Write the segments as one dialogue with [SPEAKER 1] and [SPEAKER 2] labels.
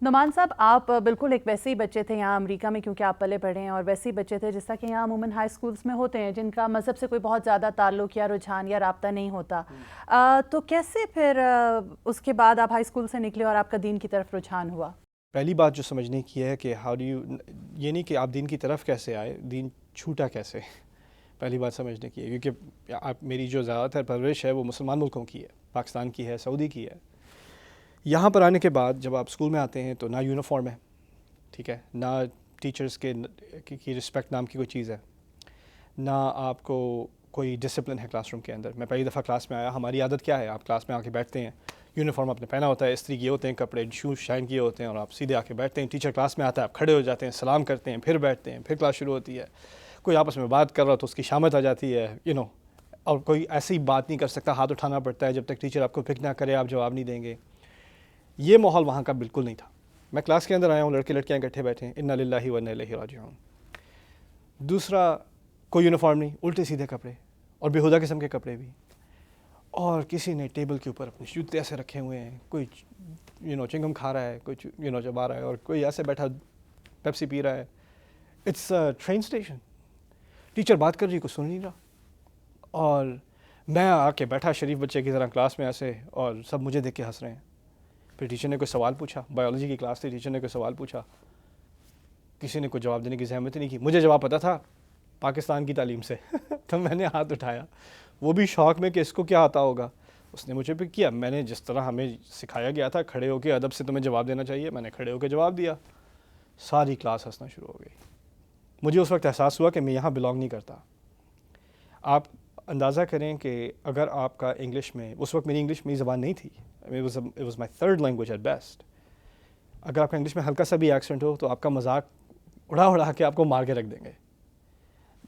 [SPEAKER 1] نعمان صاحب، آپ بالکل ایک ویسے ہی بچے تھے یہاں امریکہ میں، کیونکہ آپ پلے پڑھے ہیں، اور ویسے ہی بچے تھے جس طرح کہ یہاں عموماً ہائی اسکولس میں ہوتے ہیں جن کا مذہب سے کوئی بہت زیادہ تعلق یا رجحان یا رابطہ نہیں ہوتا. تو کیسے پھر اس کے بعد آپ ہائی اسکول سے نکلے اور آپ کا دین کی طرف رجحان ہوا؟
[SPEAKER 2] پہلی بات جو سمجھنے کی ہے کہ ہاؤ ڈو یو، یہ نہیں کہ آپ دین کی طرف کیسے آئے، دین چھوٹا کیسے، پہلی بات سمجھنے کی ہے. کیونکہ آپ میری جو زیادہ تر پرورش ہے وہ مسلمان ملکوں کی ہے، پاکستان کی ہے، سعودی کی ہے. یہاں پر آنے کے بعد جب آپ اسکول میں آتے ہیں تو نہ یونیفارم ہے، ٹھیک ہے، نہ ٹیچرز کی رسپیکٹ نام کی کوئی چیز ہے، نہ آپ کو کوئی ڈسپلن ہے کلاس روم کے اندر. میں پہلی دفعہ کلاس میں آیا، ہماری عادت کیا ہے، آپ کلاس میں آ کے بیٹھتے ہیں، یونیفارم آپ نے پہنا ہوتا ہے، استری کیے ہوتے ہیں کپڑے، شوز شائن کیے ہوتے ہیں، اور آپ سیدھے آ کے بیٹھتے ہیں. ٹیچر کلاس میں آتا ہے، آپ کھڑے ہو جاتے ہیں، سلام کرتے ہیں، پھر بیٹھتے ہیں، پھر کلاس شروع ہوتی ہے. کوئی آپس میں بات کر رہا تو اس کی شامت آ جاتی ہے، اور کوئی ایسی بات نہیں کر سکتا، ہاتھ اٹھانا پڑتا ہے جب تک ٹیچر آپ کو پک نہ کرے آپ جواب نہیں دیں گے. یہ ماحول وہاں کا بالکل نہیں تھا. میں کلاس کے اندر آیا ہوں، لڑکے لڑکیاں اکٹھے بیٹھے ہیں، انا للہ و انا الیہ راجعون. دوسرا، کوئی یونیفارم نہیں، الٹے سیدھے کپڑے، اور بےہودہ قسم کے کپڑے بھی. اور کسی نے ٹیبل کے اوپر اپنے جوتے ایسے رکھے ہوئے ہیں، کوئی چنگم کھا رہا ہے، کوئی چبا رہا ہے، اور کوئی ایسے بیٹھا پیپسی پی رہا ہے. It's train station. ٹیچر بات کر رہی، کوئی سن نہیں رہا، اور میں آ کے بیٹھا شریف بچے کی طرح کلاس میں ایسے، اور سب مجھے دیکھ کے ہنس رہے ہیں. پھر ٹیچر نے کوئی سوال پوچھا، بایولوجی کی کلاس تھی، ٹیچر نے کوئی سوال پوچھا، کسی نے کوئی جواب دینے کی زحمت نہیں کی. مجھے جواب پتہ تھا پاکستان کی تعلیم سے تو میں نے ہاتھ اٹھایا، وہ بھی شوق میں کہ اس کو کیا آتا ہوگا. اس نے مجھے پک کیا، میں نے جس طرح ہمیں سکھایا گیا تھا کھڑے ہو کے ادب سے تمہیں جواب دینا چاہیے، میں نے کھڑے ہو کے جواب دیا. ساری کلاس ہنسنا شروع ہو گئی. مجھے اس وقت احساس ہوا کہ میں یہاں بلانگ نہیں کرتا. آپ اندازہ کریں کہ اگر آپ کا انگلش میں، اس وقت میری انگلش میری زبان نہیں تھی، it was my third language at best. اگر آپ کا انگلش میں ہلکا سا بھی ایکسنٹ ہو تو آپ کا مذاق اڑا کے آپ کو مار کے رکھ دیں گے.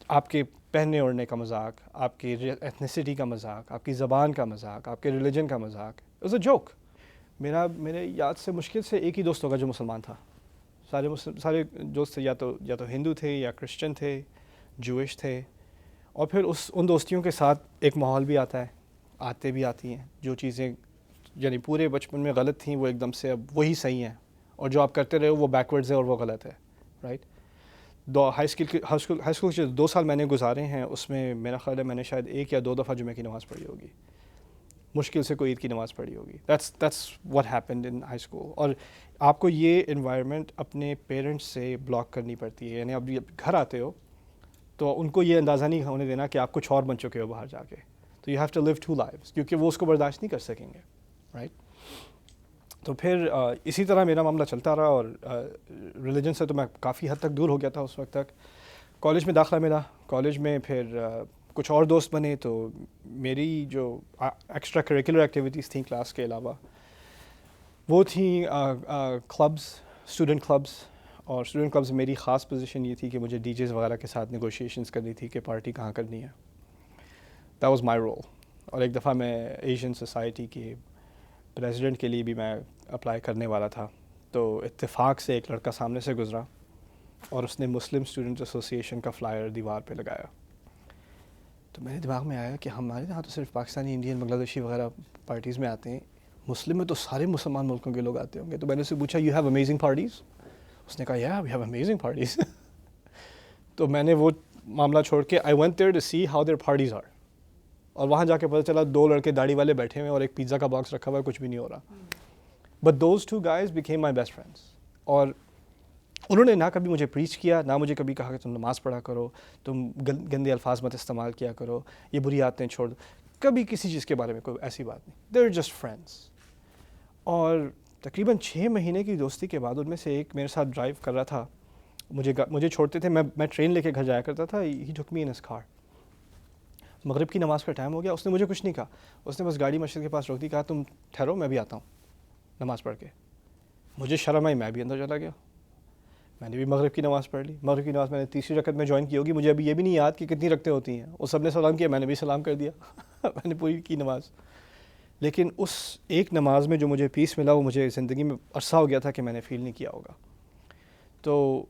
[SPEAKER 2] آپ کے پہننے اوڑھنے کا مذاق، آپ کی ایتھنیسٹی کا مذاق، آپ کی زبان کا مذاق، آپ کے ریلیجن کا مذاق. It's a joke. میرے یاد سے مشکل سے ایک ہی دوست ہوگا جو مسلمان تھا. سارے دوست تھے یا تو ہندو تھے یا کرسچن تھے، جوئش تھے. اور پھر ان دوستیوں کے ساتھ ایک ماحول بھی آتا ہے، عادتیں بھی آتی ہیں، جو چیزیں یعنی پورے بچپن میں غلط تھیں وہ ایک دم سے اب وہی صحیح ہیں، اور جو آپ کرتے رہے ہو وہ بیکورڈز ہے اور وہ غلط ہے. رائٹ. ہائی اسکول کے 2 سال میں نے گزارے ہیں، اس میں میرا خیال ہے میں نے شاید 1 یا 2 دفعہ جمعہ کی نماز پڑھی ہوگی، مشکل سے کوئی عید کی نماز پڑھی ہوگی. that's what happened in high school. اور آپ کو یہ انوائرمنٹ اپنے پیرنٹس سے بلاک کرنی پڑتی ہے. یعنی اب گھر آتے ہو تو ان کو یہ اندازہ نہیں ہونے دینا کہ آپ کچھ اور بن چکے ہو باہر جا کے. تو you have to live 2 lives، کیونکہ وہ اس کو برداشت نہیں کر سکیں گے. رائٹ. تو پھر اسی طرح میرا معاملہ چلتا رہا، اور ریلیجن سے تو میں کافی حد تک دور ہو گیا تھا اس وقت تک. کالج میں داخلہ ملا، کالج میں پھر کچھ اور دوست بنے. تو میری جو ایکسٹرا کریکولر ایکٹیویٹیز تھیں کلاس کے علاوہ وہ تھیں کلبز، اسٹوڈنٹ کلبز. اور اسٹوڈنٹ کلبز میں میری خاص پوزیشن یہ تھی کہ مجھے ڈی جیز وغیرہ کے ساتھ نیگوشیشنز کرنی تھی کہ پارٹی کہاں کرنی ہے. That was my role. اور ایک دفعہ میں ایشین سوسائٹی کے پریزیڈنٹ کے لیے بھی میں اپلائی کرنے والا تھا. تو اتفاق سے ایک لڑکا سامنے سے گزرا اور اس نے مسلم اسٹوڈنٹ ایسوسی ایشن کا فلائر دیوار پہ لگایا. تو میرے دماغ میں آیا کہ ہمارے یہاں تو صرف پاکستانی، انڈین، بنگلہ دیشی وغیرہ پارٹیز میں آتے ہیں، مسلم میں تو سارے مسلمان ملکوں کے لوگ آتے ہوں گے. تو میں نے اس سے پوچھا یو ہیو امیزنگ پارٹیز؟ اس نے کہا یا وی ہیو امیزنگ پارٹیز. تو میں نے وہ معاملہ چھوڑ کے I went there to see how their parties are. اور وہاں جا کے پتہ چلا 2 لڑکے داڑھی والے بیٹھے ہوئے اور ایک پیزا کا باکس رکھا ہوا ہے، کچھ بھی نہیں ہو رہا. But those 2 guys became my best friends. اور انہوں نے نہ کبھی مجھے پریچ کیا، نہ مجھے کبھی کہا کہ تم نماز پڑھا کرو، تم گندے الفاظ مت استعمال کیا کرو، یہ بری عادتیں چھوڑ دو. کبھی کسی چیز کے بارے میں کوئی ایسی بات نہیں. they were just friends. اور تقریباً 6 مہینے کی دوستی کے بعد ان میں سے ایک میرے ساتھ ڈرائیو کر رہا تھا، مجھے چھوڑتے تھے، میں ٹرین لے کے گھر جایا کرتا تھا. he took me in his car. مغرب کی نماز کا ٹائم ہو گیا. اس نے مجھے کچھ نہیں کہا، اس نے بس گاڑی مسجد کے پاس روک دی، کہا تم ٹھہرو میں بھی آتا ہوں نماز پڑھ کے. مجھے شرم آئی، میں بھی اندر چلا گیا. میں نے بھی مغرب کی نماز پڑھ لی. مغرب کی نماز میں نے 3ری رکعت میں جوائن کی ہوگی، مجھے ابھی یہ بھی نہیں یاد کہ کتنی رکعتیں ہوتی ہیں. وہ سب نے سلام کیا، میں نے بھی سلام کر دیا. میں نے پوری کی نماز. لیکن اس ایک نماز میں جو مجھے پیس ملا وہ مجھے زندگی میں عرصہ ہو گیا تھا کہ میں نے فیل نہیں کیا ہوگا. تو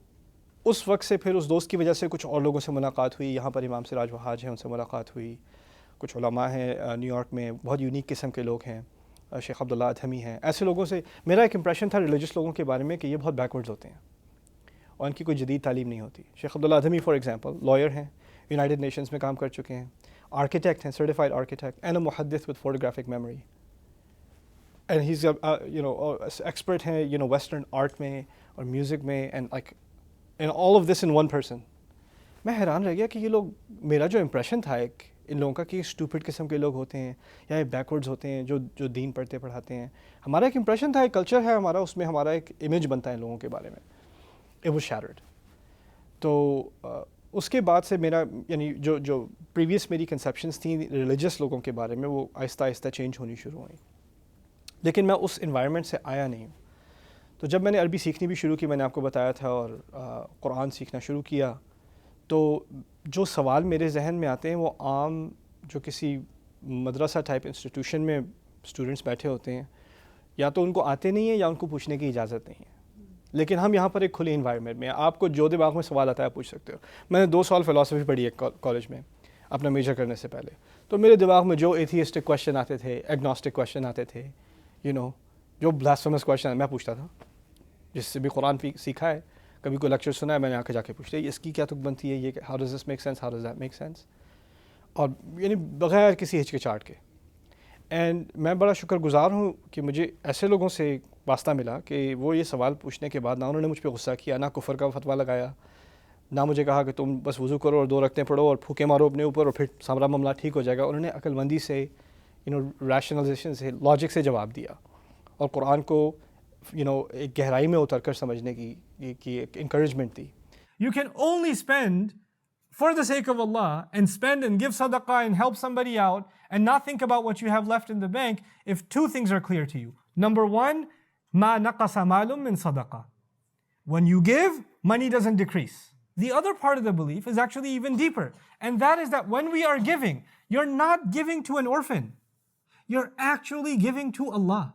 [SPEAKER 2] اس وقت سے پھر اس دوست کی وجہ سے کچھ اور لوگوں سے ملاقات ہوئی. یہاں پر امام سراج وہاج ہیں، ان سے ملاقات ہوئی. کچھ علماء ہیں نیو یارک میں، بہت یونیک قسم کے لوگ ہیں. شیخ عبداللہ ادھمی ہیں. ایسے لوگوں سے میرا ایک امپریشن تھا ریلیجس لوگوں کے بارے میں کہ یہ بہت بیکورڈز ہوتے ہیں اور ان کی کوئی جدید تعلیم نہیں ہوتی. شیخ عبداللہ ادھمی فار ایگزامپل لائر ہیں, یونائٹڈ نیشنز میں کام کر چکے ہیں, آرکیٹیکٹ ہیں, سرٹیفائڈ آرکیٹیکٹ, اینڈ اے محدث with photographic memory, and he is expert ہیں ویسٹرن آرٹ میں اور میوزک میں, and like and all of this in one person. میں حیران رہ گیا کہ یہ لوگ, میرا جو امپریشن تھا ایک ان لوگوں کا کہ اسٹوپڈ قسم کے لوگ ہوتے ہیں یا بیکورڈز ہوتے ہیں جو دین پڑھتے پڑھاتے ہیں. ہمارا ایک امپریشن تھا, ایک کلچر ہے ہمارا, اس میں ہمارا ایک امیج بنتا ہے ان لوگوں کے بارے میں. It was shattered. تو اس کے بعد سے میرا یعنی جو پریویس میری کنسیپشنس تھیں ریلیجس لوگوں کے بارے میں وہ آہستہ آہستہ چینج ہونی شروع ہوئیں. لیکن میں اس انوائرمنٹ سے آیا نہیں ہوں. تو جب میں نے عربی سیکھنی بھی شروع کی, میں نے آپ کو بتایا تھا, اور قرآن سیکھنا شروع کیا, تو جو سوال میرے ذہن میں آتے ہیں وہ عام جو کسی مدرسہ ٹائپ انسٹیٹیوشن میں اسٹوڈنٹس بیٹھے ہوتے ہیں, یا تو ان کو آتے نہیں ہیں یا ان کو پوچھنے کی اجازت نہیں ہے. لیکن ہم یہاں پر ایک کھلی انوائرمنٹ میں, آپ کو جو دماغ میں سوال آتا ہے آپ پوچھ سکتے ہو. میں نے 2 سال فلاسفی پڑھی ہے کالج میں اپنا میجر کرنے سے پہلے, تو میرے دماغ میں جو ایتھیسٹک کویشچن آتے تھے, ایگنوسٹک کویشچن آتے تھے, جو بلاسفیمس کویشچن میں پوچھتا تھا, جس سے بھی قرآن سیکھا ہے, کبھی کوئی لیکچر سنا ہے میں نے آ کے پوچھتے اس کی کیا تک بنتی ہے, یہ how does this make sense, how does that make sense, اور بغیر کسی ہچکچاہٹ کے. اینڈ میں بڑا شکر گزار ہوں کہ مجھے ایسے لوگوں سے واسطہ ملا کہ وہ یہ سوال پوچھنے کے بعد نہ انہوں نے مجھ پہ غصہ کیا, نہ کفر کا فتویٰ لگایا, نہ مجھے کہا کہ تم بس وضو کرو اور 2 رکعتیں پڑھو اور پھوکے مارو اپنے اوپر اور پھر سارا معاملہ ٹھیک ہو جائے گا. انہوں نے عقل مندی سے ریشنلائزیشن سے, لاجک سے جواب دیا, اور قرآن کو ایک گہرائی میں اتر کر سمجھنے کی ایک encouragement the.
[SPEAKER 3] You can only spend for the sake of Allah and spend and give sadaqah and help somebody out and not think about what you have left in the bank if 2 things are clear to you. Number 1, ma naqasa malum min sadaqah. When you give, money doesn't decrease. The other part of the belief is actually even deeper, and that is that when we are giving, you're not giving to an orphan. You're actually giving to Allah.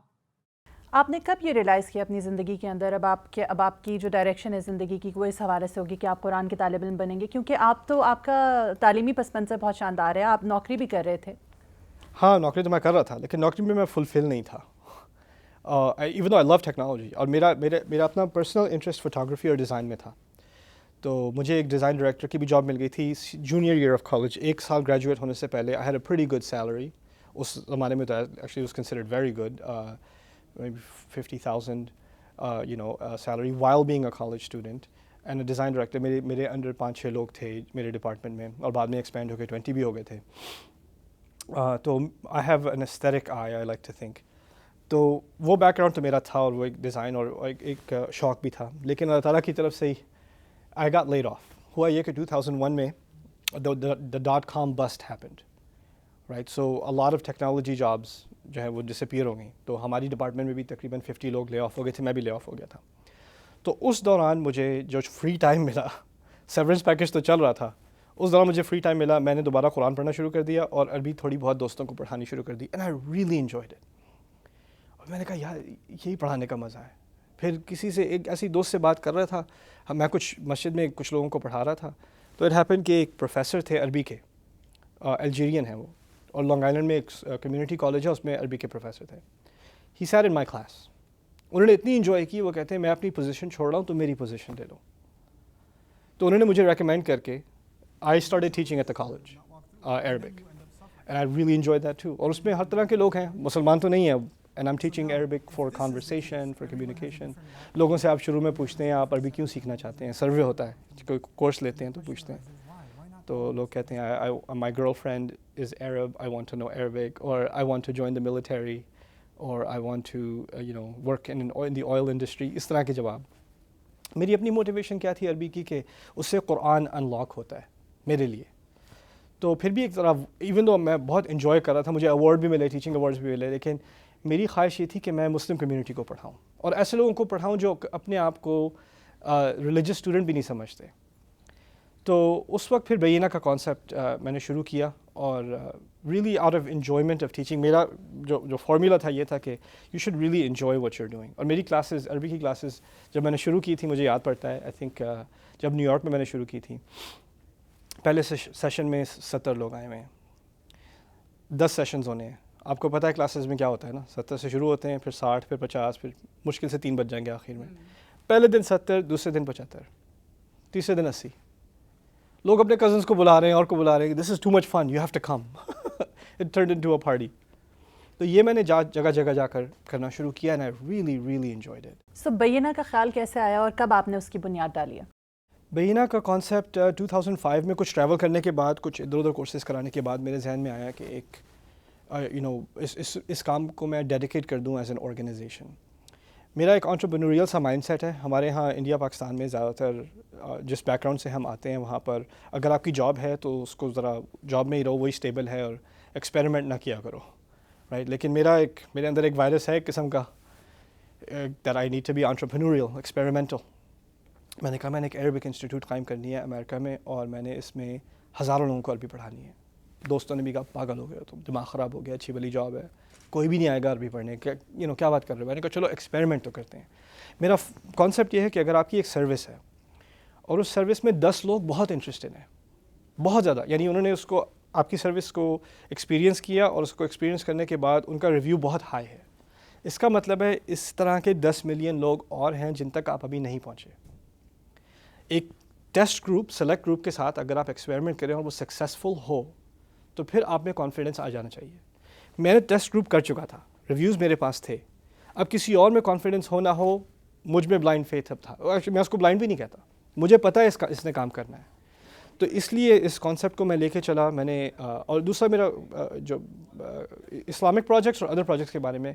[SPEAKER 1] آپ نے کب یہ realise کیا اپنی زندگی کے اندر, اب آپ کی جو ڈائریکشن ہے زندگی کی وہ اس حوالے سے ہوگی کہ آپ قرآن کے طالب علم بنیں گے, کیونکہ آپ کا تعلیمی پس منظر بہت شاندار ہے, آپ نوکری بھی کر رہے تھے.
[SPEAKER 2] ہاں نوکری تو میں کر رہا تھا, لیکن نوکری میں فلفل نہیں تھا. ایون دو آئی لو ٹیکنالوجی, اور میرا اپنا پرسنل انٹرسٹ فوٹوگرافی اور ڈیزائن میں تھا. تو مجھے ایک ڈیزائن ڈائریکٹر کی بھی جاب مل گئی تھی جونیئر ایئر آف کالج, 1 سال گریجویٹ ہونے سے پہلے. I had a pretty good salary اس زمانے میں, تو actually was considered very good, maybe 50,000 salary while being a college student, and a design director. میرے انڈر 5-6 لوگ تھے میرے ڈپارٹمنٹ میں, اور بعد میں ایکسپینڈ ہو کے 20 بھی ہو گئے تھے. تو I have an aesthetic eye, I like to think. تو وہ بیک گراؤنڈ تو میرا تھا, اور وہ ایک ڈیزائن اور ایک شوق بھی تھا. لیکن اللہ تعالیٰ کی طرف سے ہی I got laid off. ہوا یہ کہ 2001 میں the .com bust happened, right? So a lot of technology jobs جو ہے وہ ڈسپیئر ہو گئیں. تو ہماری ڈپارٹمنٹ میں بھی تقریباً 50 لوگ لے آف ہو گئے تھے, میں بھی لے آف ہو گیا تھا. تو اس دوران مجھے جو فری ٹائم ملا, سیورنس پیکج تو چل رہا تھا, اس دوران مجھے فری ٹائم ملا, میں نے دوبارہ قرآن پڑھنا شروع کر دیا اور عربی تھوڑی بہت دوستوں کو پڑھانی شروع کر دی. And I really enjoyed it. اور میں نے کہا یار یہی پڑھانے کا مزہ ہے. پھر کسی سے ایک ایسی دوست سے بات کر رہا تھا, میں کچھ مسجد میں کچھ لوگوں کو پڑھا رہا تھا, تو اٹ ہیپن کہ ایک پروفیسر تھے عربی کے, الجیرین ہیں وہ, اور لانگ آئلینڈ میں ایک کمیونٹی کالج ہے, اس میں عربی کے پروفیسر تھے. ہی سیٹ ان مائی کلاس. انہوں نے اتنی انجوائے کی, وہ کہتے ہیں میں اپنی پوزیشن چھوڑ رہا ہوں, تو میری پوزیشن لے لو. تو انہوں نے مجھے ریکمینڈ کر کے I started teaching at the college Arabic, and I really enjoy that too. اور اس میں ہر طرح کے لوگ ہیں, مسلمان تو نہیں ہیں, and I am teaching Arabic for conversation, for communication. لوگوں سے آپ شروع میں پوچھتے ہیں آپ عربی کیوں سیکھنا چاہتے ہیں, سروے ہوتا ہے, کوئی کورس لیتے ہیں تو پوچھتے ہیں. تو لوگ کہتے ہیں my girlfriend is Arab, I want to know Arabic, اور I want to join the military, اور I want to work in the oil industry. اس طرح کے جواب. میری اپنی موٹیویشن کیا تھی عربی کی, کہ اس سے قرآن ان لاک ہوتا ہے میرے لیے. تو پھر بھی ایک طرح ایون دو میں بہت انجوائے کر رہا تھا, مجھے ایوارڈ بھی ملے, ٹیچنگ ایوارڈز بھی ملے, لیکن میری خواہش یہ تھی کہ میں مسلم کمیونٹی کو پڑھاؤں, اور ایسے لوگوں کو پڑھاؤں جو اپنے آپ کو ریلیجس اسٹوڈنٹ بھی نہیں سمجھتے. تو اس وقت پھر بینہ کا کانسیپٹ میں نے شروع کیا, اور really out of enjoyment of teaching. میرا جو فارمولا تھا یہ تھا کہ you should really enjoy what you are doing. اور میری کلاسز, عربی کی کلاسز جب میں نے شروع کی تھی, مجھے یاد پڑتا ہے, آئی تھنک جب نیو یارک میں نے شروع کی تھی, پہلے سیشن میں 70 لوگ آئے ہوئے ہیں, 10 سیشنز ہونے ہیں, آپ کو پتہ ہے کلاسز میں کیا ہوتا ہے نا, 70 سے شروع ہوتے ہیں, پھر 60, پھر 50, پھر مشکل سے 3 بج جائیں گے آخر میں. پہلے دن 70, دوسرے دن 75, تیسرے دن 80. لوگ اپنے کزنس کو بلا رہے ہیں اور کو بلا رہے ہیں, this is too much fun, you have to come. It turned into a party. تو یہ میں نے جگہ جگہ جا کر کرنا شروع کیا, and I really really enjoyed it.
[SPEAKER 1] So Bayyinah کا خیال کیسے آیا اور کب آپ نے اس کی بنیاد ڈالی ہے؟
[SPEAKER 2] بینہ کا کانسیپٹ 2005 میں کچھ ٹریول کرنے کے بعد, کچھ ادھر ادھر کورسز کرانے کے بعد میرے ذہن میں آیا کہ ایک اس کام کو میں ڈیڈیکیٹ کر دوں ایز این آرگنائزیشن. میرا ایک انٹرپرینوریل سا مائنڈ سیٹ ہے. ہمارے ہاں انڈیا پاکستان میں زیادہ تر جس بیک گراؤنڈ سے ہم آتے ہیں وہاں پر اگر آپ کی جاب ہے تو اس کو ذرا جاب میں ہی رہو, وہی اسٹیبل ہے, اور ایکسپیریمنٹ نہ کیا کرو, رائٹ. لیکن میرے اندر ایک وائرس ہے ایک قسم کا, that I need to be entrepreneurial, experimental. میں نے کہا میں نے ایک عربک انسٹیٹیوٹ قائم کرنی ہے امریکہ میں, اور میں نے اس میں ہزاروں لوگوں کو عربی پڑھانی ہے. دوستوں نے بھی کہا پاگل ہو گئے ہو تم, دماغ خراب ہو گیا, اچھی بلی جاب ہے, کوئی بھی نہیں آئے گا عربی پڑھنے, کیا بات کر رہے ہو. میں نے کہا چلو ایکسپیریمنٹ تو کرتے ہیں. میرا کانسیپٹ یہ ہے کہ اگر آپ کی ایک سروس ہے اور اس سروس میں 10 لوگ بہت انٹرسٹڈ ہیں, بہت زیادہ, یعنی انہوں نے اس کو آپ کی سروس کو ایکسپیرینس کیا, اور اس کو ایکسپیرینس کرنے کے بعد ان کا ریویو بہت ہائی ہے, اس کا مطلب ہے اس طرح کے 10 ملین لوگ اور ہیں جن تک آپ ابھی نہیں پہنچے. ایک ٹیسٹ گروپ, سلیکٹ گروپ کے ساتھ اگر آپ ایکسپیریمنٹ کریں اور وہ سکسیزفل ہو تو پھر آپ میں کانفیڈنس آ جانا چاہیے. میں نے ٹیسٹ گروپ کر چکا تھا, ریویوز میرے پاس تھے, اب کسی اور میں کانفیڈنس ہو نہ ہو, مجھ میں بلائنڈ فیتھ اب تھا. میں اس کو بلائنڈ بھی نہیں کہتا, مجھے پتہ ہے اس نے کام کرنا ہے. تو اس لیے اس کانسیپٹ کو میں لے کے چلا. میں نے اور دوسرا میرا جو اسلامک پروجیکٹس اور ادر پروجیکٹس کے بارے میں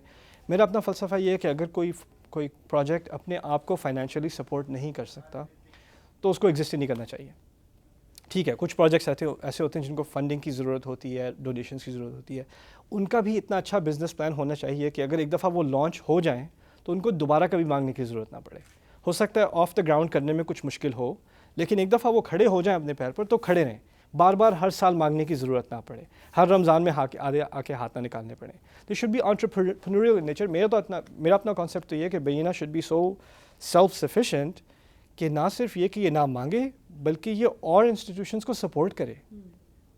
[SPEAKER 2] میرا اپنا فلسفہ یہ ہے کہ اگر کوئی پروجیکٹ اپنے آپ کو فائنینشلی سپورٹ نہیں کر سکتا تو اس کو ایگزسٹ نہیں کرنا چاہیے. ٹھیک ہے, کچھ پروجیکٹس ایسے ہوتے ہیں جن کو فنڈنگ کی ضرورت ہوتی ہے, ڈونیشنس کی ضرورت ہوتی ہے, ان کا بھی اتنا اچھا بزنس پلان ہونا چاہیے کہ اگر ایک دفعہ وہ لانچ ہو جائیں تو ان کو دوبارہ کبھی مانگنے کی ضرورت نہ پڑے. ہو سکتا ہے آف دا گراؤنڈ کرنے میں کچھ مشکل ہو, لیکن ایک دفعہ وہ کھڑے ہو جائیں اپنے پیر پر تو کھڑے رہیں, بار بار ہر سال مانگنے کی ضرورت نہ پڑے, ہر رمضان میں آ کے ہاتھ نہ نکالنے پڑیں. They should be entrepreneurial in nature. میرا اپنا کانسیپٹ تو یہ ہے کہ Bayyinah should be so self sufficient کہ نہ صرف یہ کہ یہ نہ مانگے بلکہ یہ اور انسٹیٹیوشنس کو سپورٹ کرے,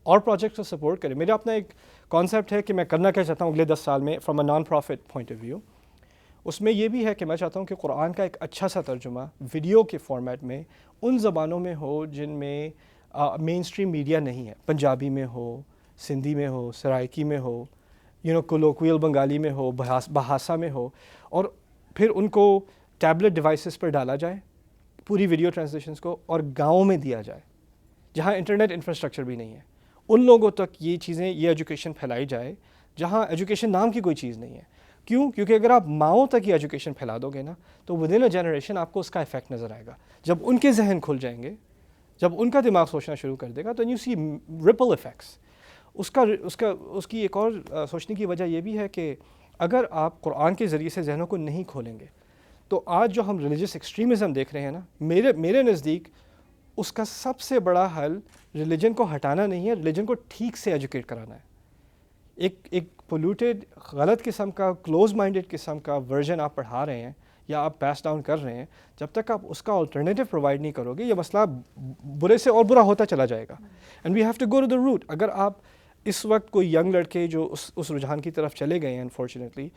[SPEAKER 2] اور پروجیکٹس کو سپورٹ کرے. میرا اپنا ایک کانسیپٹ ہے کہ میں کرنا کیا چاہتا ہوں اگلے 10 سال میں from a non profit point of view. اس میں یہ بھی ہے کہ میں چاہتا ہوں کہ قرآن کا ایک اچھا سا ترجمہ ویڈیو کے فارمیٹ میں ان زبانوں میں ہو جن میں مین اسٹریم میڈیا نہیں ہے. پنجابی میں ہو, سندھی میں ہو, سرائکی میں ہو, کولوکویل بنگالی میں ہو, بہاسا میں ہو, اور پھر ان کو ٹیبلٹ ڈیوائسز پر ڈالا جائے پوری ویڈیو ٹرانسلیشنس کو, اور گاؤں میں دیا جائے جہاں انٹرنیٹ انفراسٹرکچر بھی نہیں ہے. ان لوگوں تک یہ چیزیں, یہ ایجوکیشن پھیلائی جائے جہاں ایجوکیشن نام کی کوئی چیز نہیں ہے. کیوں؟ کیونکہ اگر آپ ماؤں تک یہ ایجوکیشن پھیلا دو گے نا تو ود ان اے جنریشن آپ کو اس کا افیکٹ نظر آئے گا. جب ان کے ذہن کھل جائیں گے, جب ان کا دماغ سوچنا شروع کر دے گا تو یو سی ریپل افیکٹس. اس کی ایک اور سوچنے کی وجہ یہ بھی ہے کہ اگر آپ قرآن کے ذریعے سے ذہنوں کو نہیں کھولیں گے تو آج جو ہم ریلیجس ایکسٹریمزم دیکھ رہے ہیں نا, میرے نزدیک اس کا سب سے بڑا حل ریلیجن کو ہٹانا نہیں ہے, ریلیجن کو ٹھیک سے ایجوکیٹ کرانا ہے. ایک پولیوٹیڈ, غلط قسم کا, کلوز مائنڈیڈ قسم کا ورژن آپ پڑھا رہے ہیں یا آپ پاس ڈاؤن کر رہے ہیں, جب تک آپ اس کا آلٹرنیٹیو پرووائڈ نہیں کرو گے یہ مسئلہ برے سے اور برا ہوتا چلا جائے گا. And we have to go to the route. اگر آپ اس وقت کوئی ینگ لڑکے جو اس رجحان کی طرف چلے گئے ہیں انفارچونیٹلی,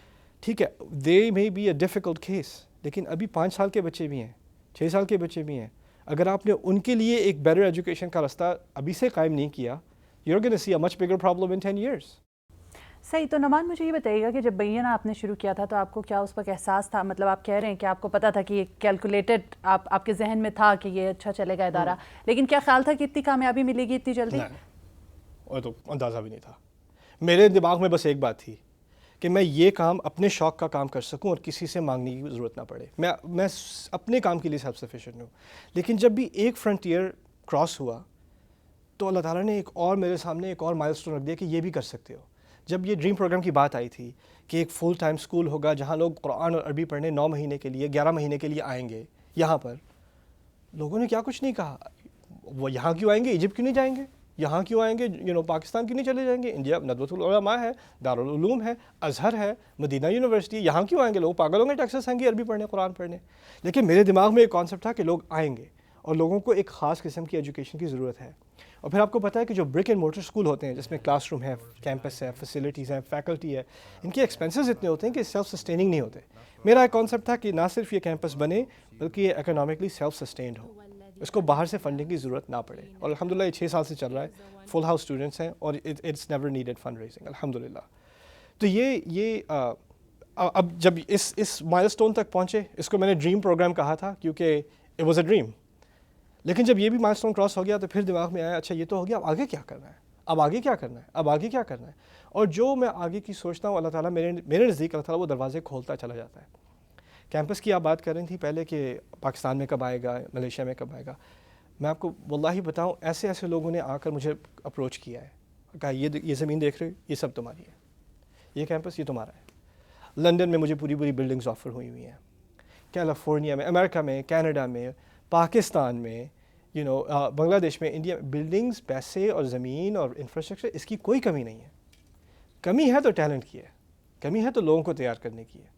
[SPEAKER 2] ٹھیک ہے, they may be a difficult case, لیکن ابھی 5 سال کے بچے بھی ہیں, 6 سال کے بچے بھی ہیں. اگر آپ نے ان کے لیے ایک بیٹر ایجوکیشن کا راستہ ابھی سے قائم نہیں کیا, you are gonna see a much bigger problem in 10 years.
[SPEAKER 1] صحیح. تو نعمان مجھے یہ بتائیے گا کہ جب بینہ آپ نے شروع کیا تھا تو آپ کو کیا اس وقت احساس تھا, مطلب آپ کہہ رہے ہیں کہ آپ کو پتہ تھا کہ یہ کیلکولیٹڈ آپ کے ذہن میں تھا کہ یہ اچھا چلے گا ادارہ, لیکن کیا خیال تھا کہ اتنی کامیابی ملے گی اتنی جلدی؟
[SPEAKER 2] وہ تو اندازہ بھی نہیں تھا. میرے دماغ میں بس ایک بات تھی کہ میں یہ کام اپنے شوق کا کام کر سکوں اور کسی سے مانگنے کی ضرورت نہ پڑے. میں اپنے کام کے لیے سیلف سفیشینٹ ہوں. لیکن جب بھی ایک فرنٹیئر کراس ہوا تو اللہ تعالیٰ نے ایک اور میرے سامنے ایک اور مائل سٹون رکھ دیا کہ یہ بھی کر سکتے ہو. جب یہ ڈریم پروگرام کی بات آئی تھی کہ ایک فل ٹائم اسکول ہوگا جہاں لوگ قرآن اور عربی پڑھنے 9 مہینے کے لیے 11 مہینے کے لیے آئیں گے, یہاں پر لوگوں نے کیا کچھ نہیں کہا. وہ یہاں کیوں آئیں گے, ایجپٹ کیوں نہیں جائیں گے, یہاں کیوں آئیں گے, پاکستان کیوں نہیں چلے جائیں گے, انڈیا ندوۃ العلماء ہے, دارالعلوم ہے, ازہر ہے, مدینہ یونیورسٹی, یہاں کیوں آئیں گے لوگ, پاگل ہوں گے ٹیکساس آئیں گے عربی پڑھنے, قرآن پڑھنے. لیکن میرے دماغ میں ایک کانسیپٹ تھا کہ لوگ آئیں گے اور لوگوں کو ایک خاص قسم کی ایجوکیشن کی ضرورت ہے. اور پھر آپ کو پتہ ہے کہ جو برک اینڈ مورٹر اسکول ہوتے ہیں جس میں کلاس روم ہے, کیمپس ہے, فیسلٹیز ہیں, فیکلٹی ہے, ان کے ایکسپینسز اتنے ہوتے ہیں کہ سیلف سسٹیننگ نہیں ہوتے. میرا ایک کانسیپٹ تھا کہ نہ صرف یہ کیمپس بنے بلکہ یہ اکنامکلی سیلف سسٹینڈ ہو, اس کو باہر سے فنڈنگ کی ضرورت نہ پڑے. اور الحمدللہ یہ 6 سال سے چل رہا ہے, فل ہاؤس اسٹوڈنٹس ہیں اور it's never needed fund raising الحمدللہ. تو یہ اب جب اس مائل اسٹون تک پہنچے, اس کو میں نے ڈریم پروگرام کہا تھا کیونکہ اٹ واز اے ڈریم. لیکن جب یہ بھی مائل اسٹون کراس ہو گیا تو پھر دماغ میں آیا اچھا یہ تو ہو گیا, اب آگے کیا کرنا ہے, اب آگے کیا کرنا ہے, اب آگے کیا کرنا ہے. اور جو میں آگے کی سوچتا ہوں اللہ تعالیٰ میرے نزدیک اللہ تعالیٰ وہ دروازے کھولتا چلا جاتا ہے. کیمپس کی آپ بات کر رہی تھی پہلے کہ پاکستان میں کب آئے گا, ملیشیا میں کب آئے گا. میں آپ کو واللہ بتاؤں ایسے لوگوں نے آ کر مجھے اپروچ کیا ہے, کہا یہ زمین دیکھ رہے ہو, یہ سب تمہاری ہے, یہ کیمپس یہ تمہارا ہے. لندن میں مجھے پوری بلڈنگز آفر ہوئی ہیں, کیلیفورنیا میں, امریکہ میں, کینیڈا میں, پاکستان میں, بنگلہ دیش میں, انڈیا میں. بلڈنگز, پیسے اور زمین اور انفراسٹرکچر, اس کی کوئی کمی نہیں ہے. کمی ہے تو ٹیلنٹ کی ہے, کمی ہے تو لوگوں کو تیار کرنے کی ہے.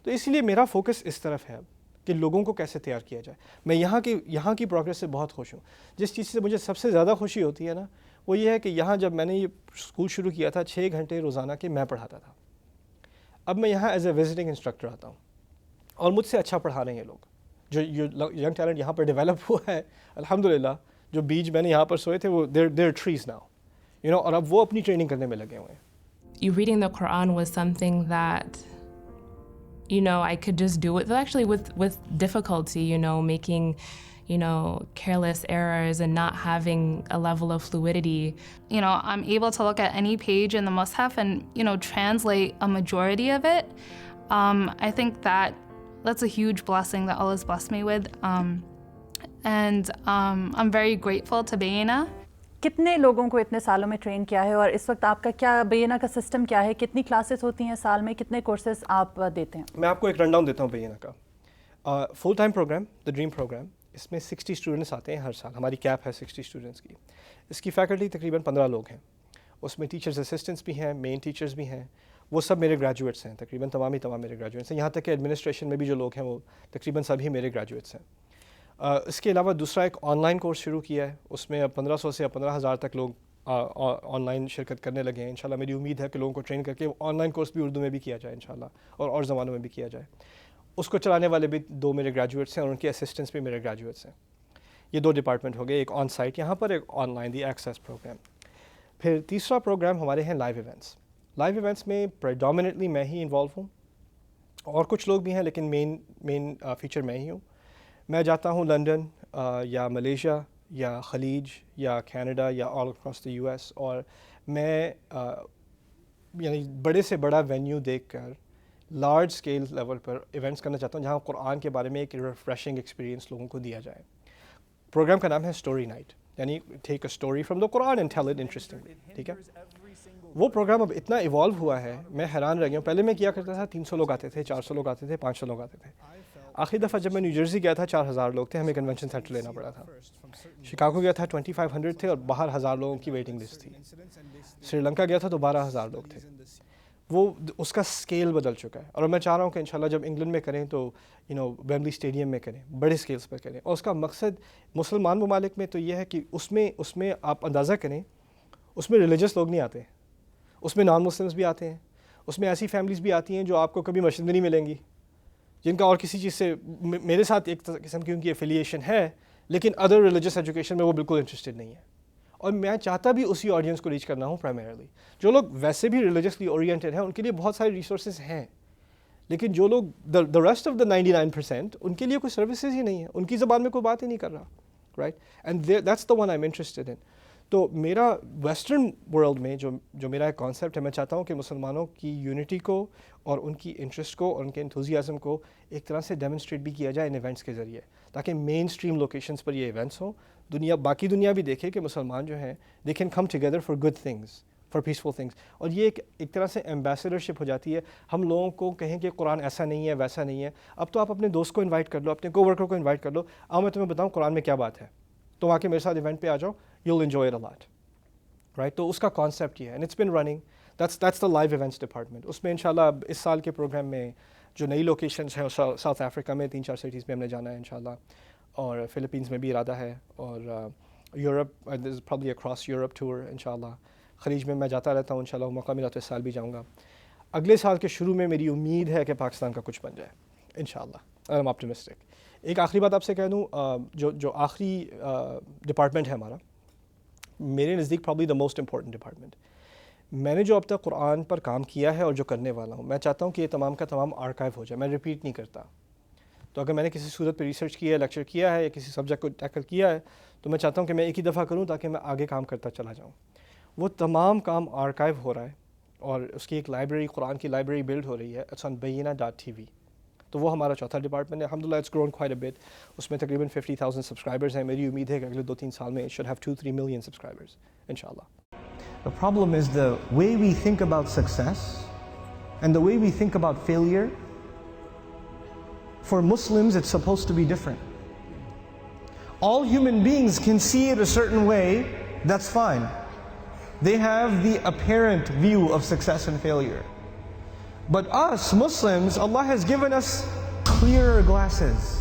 [SPEAKER 2] تو اس لیے میرا فوکس اس طرف ہے کہ لوگوں کو کیسے تیار کیا جائے. میں یہاں کی پروگریس سے بہت خوش ہوں. جس چیز سے مجھے سب سے زیادہ خوشی ہوتی ہے نا, وہ یہ ہے کہ یہاں جب میں نے یہ اسکول شروع کیا تھا 6 گھنٹے روزانہ کے میں پڑھاتا تھا. اب میں یہاں ایز اے وزٹنگ انسٹرکٹر آتا ہوں اور مجھ سے اچھا پڑھا رہے ہیں لوگ. جو ینگ ٹیلنٹ یہاں پر ڈیولپ ہوا ہے الحمدللہ, جو بیج میں نے یہاں پر سوئے تھے وہ دیر ٹریز ناؤ, اور اب وہ اپنی ٹریننگ کرنے میں لگے ہوئے ہیں.
[SPEAKER 4] You reading the Quran was something that, I could just do it, actually with difficulty, making, careless errors and not having a level of fluidity.
[SPEAKER 5] I'm able to look at any page in the Mus'haf and, translate a majority of it. I think that's a huge blessing that Allah's blessed me with. And I'm very grateful to Bayna.
[SPEAKER 1] کتنے لوگوں کو اتنے سالوں میں train کیا ہے, اور اس وقت آپ کا کیا بینا کا سسٹم کیا ہے, کتنی کلاسز ہوتی ہیں سال میں, کتنے کورسز آپ دیتے ہیں؟
[SPEAKER 2] میں آپ کو ایک رن ڈاؤن دیتا ہوں بینا کا. Full time program the dream program, اس میں 60 اسٹوڈنٹس آتے ہیں ہر سال, ہماری کیپ ہے 60 اسٹوڈنٹس کی. اس کی فیکلٹی تقریباً 15 لوگ ہیں. اس میں ٹیچرز اسسٹنٹس بھی ہیں, مین ٹیچرز بھی ہیں, وہ سب میرے گریجویٹس ہیں, تقریباً تمام میرے گریجویٹس ہیں. یہاں تک کہ ایڈمنسٹریشن میں بھی جو لوگ ہیں وہ تقریباً سبھی میرے گریجویٹس ہیں. اس کے علاوہ دوسرا ایک آن لائن کورس شروع کیا ہے, اس میں اب 1500 سے 15,000 تک لوگ آن لائن شرکت کرنے لگے ہیں. انشاءاللہ میری امید ہے کہ لوگوں کو ٹرین کر کے آن لائن کورس بھی اردو میں بھی کیا جائے انشاءاللہ, اور زبانوں میں بھی کیا جائے. اس کو چلانے والے بھی 2 میرے گریجویٹس ہیں اور ان کے اسسٹنٹس بھی میرے گریجویٹس ہیں. یہ 2 ڈپارٹمنٹ ہو گئے, ایک آن سائٹ یہاں پر, ایک online the access programme. پھر تیسرا پروگرام ہمارے ہیں لائیو ایونٹس. لائیو ایونٹس میں پریڈومیننٹلی میں ہی انوالو ہوں, اور کچھ لوگ بھی ہیں لیکن مین فیچر میں ہی ہوں. میں جاتا ہوں لندن یا ملیشیا یا خلیج یا کینیڈا یا آل اکراس دی US, اور میں بڑے سے بڑا وینیو دیکھ کر لارج اسکیل لیول پر ایونٹس کرنا چاہتا ہوں جہاں قرآن کے بارے میں ایک ریفریشنگ ایکسپیرینس لوگوں کو دیا جائے. پروگرام کا نام ہے اسٹوری نائٹ, یعنی take a story from the Quran and tell it interestingly. ٹھیک ہے, وہ پروگرام اب اتنا ایوالو ہوا ہے, میں حیران رہ گیا ہوں. پہلے میں کیا کرتا تھا 300 لوگ آتے تھے, 400 لوگ آتے تھے, 500 لوگ آتے تھے. آخری دفعہ جب میں نیو جرسی گیا تھا 4000 لوگ تھے, ہمیں کنونشن سینٹر لینا پڑا تھا. شکاگو گیا تھا 2500 تھے اور باہر 1000 لوگوں کی ویٹنگ لسٹ تھی. سری لنکا گیا تھا تو 12000 لوگ تھے. وہ اس کا اسکیل بدل چکا ہے, اور میں چاہ رہا ہوں کہ انشاءاللہ جب انگلینڈ میں کریں تو ویمبلی اسٹیڈیم میں کریں, بڑے اسکیلس پر کریں. اور اس کا مقصد مسلمان ممالک میں تو یہ ہے کہ اس میں آپ اندازہ کریں, اس میں ریلیجس لوگ نہیں آتے, اس میں نان مسلمس بھی آتے ہیں, اس میں ایسی فیملیز بھی آتی ہیں جو آپ کو کبھی مسجد میں نہیں ملیں گی, جن کا اور کسی چیز سے میرے ساتھ ایک قسم کی ان کی ایفیلیشن ہے, لیکن ادر ریلیجس ایجوکیشن میں وہ بالکل انٹرسٹڈ نہیں ہے. اور میں چاہتا بھی اسی آڈینس کو ریچ کرنا ہوں پرائمرلی. جو لوگ ویسے بھی ریلیجسلی اورینٹیڈ ہیں ان کے لیے بہت سارے ریسورسز ہیں, لیکن جو لوگ دا ریسٹ آف دا 99% ان کے لیے کوئی سروسز ہی نہیں ہے, ان کی زبان میں کوئی بات ہی نہیں کر رہا, right. And that's the one I am interested in. تو میرا ویسٹرن ورلڈ میں جو میرا ایک کانسیپٹ ہے, میں چاہتا ہوں کہ مسلمانوں کی یونٹی کو اور ان کی انٹرسٹ کو اور ان کے انتھوزیازم کو ایک طرح سے ڈیمونسٹریٹ بھی کیا جائے ان ایونٹس کے ذریعے, تاکہ مین اسٹریم لوکیشنز پر یہ ایونٹس ہوں. باقی دنیا بھی دیکھے کہ مسلمان جو ہیں they can come together for good things, for peaceful things. اور یہ ایک طرح سے ایمبیسڈرشپ ہو جاتی ہے. ہم لوگوں کو کہیں کہ قرآن ایسا نہیں ہے, ویسا نہیں ہے. اب تو آپ اپنے دوست کو انوائٹ کر لو, اپنے کو ورکر کو انوائٹ کر لو, آؤ میں تمہیں بتاؤں قرآن میں کیا بات ہے, تو آ کے میرے ساتھ ایونٹ پہ آ جاؤ, you will enjoy it a lot, right. تو اس کا کانسیپٹ یہ ہے, and it's been running. That's the live events department. اس میں انشاءاللہ اس سال کے پروگرام میں جو نئی لوکیشنز ہیں ساؤتھ افریقہ میں 3-4 سٹیز میں ہم نے جانا ہے انشاءاللہ, اور فلپینز میں بھی ارادہ ہے, اور Europe probably across Europe tour انشاءاللہ. خلیج میں میں جاتا رہتا ہوں انشاءاللہ, موقع ملا تو اس سال بھی جاؤں گا. اگلے سال کے شروع میں میری امید ہے کہ پاکستان کا کچھ بن جائے انشاءاللہ. I am optimistic. ایک آخری بات آپ سے کہہ دوں, جو آخری ڈپارٹمنٹ ہے ہمارا, میرے نزدیک probably the most important department. میں نے جو اب تک قرآن پر کام کیا ہے اور جو کرنے والا ہوں, میں چاہتا ہوں کہ یہ تمام کا تمام آرکائیو ہو جائے. میں ریپیٹ نہیں کرتا. تو اگر میں نے کسی صورت پہ ریسرچ کیا ہے, لیکچر کیا ہے, یا کسی سبجیکٹ کو ٹیکل کیا ہے, تو میں چاہتا ہوں کہ میں ایک ہی دفعہ کروں تاکہ میں آگے کام کرتا چلا جاؤں. وہ تمام کام آرکائیو ہو رہا ہے, اور اس کی ایک لائبریری, قرآن کی لائبریری بلڈ ہو رہی ہے. اٹس آن بینہ.tv. تو وہ ہمارا چوتھا ڈپارٹمنٹ ہے. الحمدللہ it's grown quite a bit. اس میں تقریباً 50,000 سبسکرائبرز ہیں. میری امید ہے کہ اگلے 2-3 سال میں should have 2-3 million subscribers انشاءاللہ.
[SPEAKER 6] The problem is the way we think about success and the way we think about failure. For Muslims, it's supposed to be different. All human beings can see it a certain way, that's fine. They have the apparent view of success and failure. But us, Muslims, Allah has given us clearer glasses.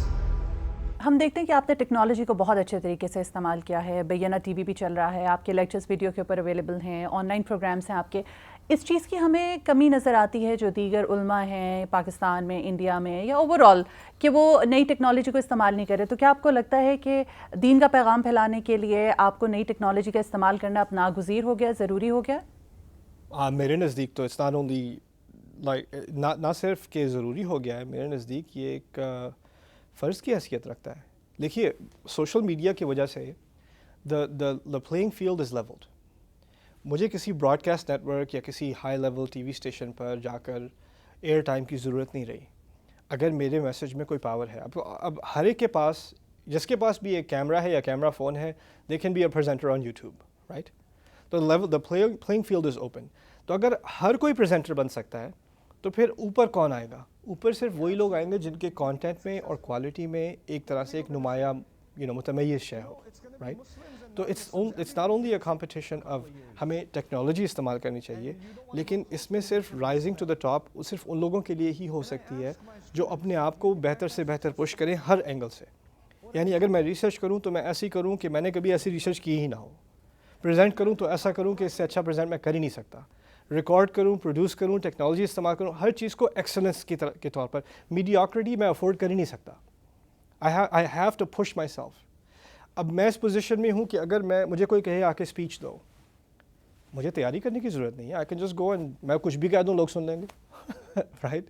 [SPEAKER 1] ہم دیکھتے ہیں کہ آپ نے technology کو بہت اچھے طریقے سے استعمال کیا ہے. بینہ ٹی وی بھی چل رہا ہے, آپ کے لیکچرز ویڈیو کے اوپر اویلیبل ہیں, آن لائن پروگرامس ہیں آپ کے. اس چیز کی ہمیں کمی نظر آتی ہے جو دیگر علماء ہیں پاکستان میں, انڈیا میں, یا اوور آل, کہ وہ نئی ٹیکنالوجی کو استعمال نہیں کرے. تو کیا آپ کو لگتا ہے کہ دین کا پیغام پھیلانے کے لیے آپ کو نئی ٹیکنالوجی کا استعمال کرنا اب ناگزیر ہو گیا, ضروری ہو گیا؟
[SPEAKER 2] میرے نزدیک تو اٹس ناٹ اونلی لائک نہ صرف کہ ضروری ہو گیا ہے, میرے نزدیک یہ ایک فرض کی حیثیت رکھتا ہے. دیکھیے, سوشل میڈیا کی وجہ سے the playing field is levelled. مجھے کسی براڈ کاسٹ نیٹ ورک یا کسی high level TV station پر جا کر ایئر ٹائم کی ضرورت نہیں رہی اگر میرے میسج میں کوئی پاور ہے. اب ہر ایک کے پاس, جس کے پاس بھی ایک کیمرہ ہے یا کیمرہ فون ہے, they can be a presenter on YouTube, right? تو the playing field is open. تو اگر ہر کوئی پریزنٹر بن سکتا ہے تو پھر اوپر کون آئے گا؟ اوپر صرف وہی لوگ آئیں گے جن کے کانٹینٹ میں اور کوالٹی میں ایک طرح سے ایک نمایاں متمیز شے ہو, رائٹ؟ تو it's not only a competition of, ہمیں ٹیکنالوجی استعمال کرنی چاہیے, لیکن اس میں صرف رائزنگ ٹو دا ٹاپ صرف ان لوگوں کے لیے ہی ہو سکتی ہے جو اپنے آپ کو بہتر سے بہتر پش کریں ہر اینگل سے. یعنی اگر میں ریسرچ کروں تو میں ایسی کروں کہ میں نے کبھی ایسی ریسرچ کی ہی نہ ہو. پریزنٹ کروں تو ایسا کروں کہ اس سے اچھا پریزنٹ میں کر ہی نہیں سکتا. ریکارڈ کروں, پروڈیوس کروں, ٹیکنالوجی استعمال کروں, ہر چیز کو ایکسلنس کے طور پر. میڈیاکریٹی میں افورڈ کر ہی نہیں سکتا. I have to push myself. اب میں اس پوزیشن میں ہوں کہ اگر مجھے کوئی کہے آ کے اسپیچ دو, مجھے تیاری کرنے کی ضرورت نہیں ہے. I can just go and میں کچھ بھی کہہ دوں, لوگ سن لیں گے, right?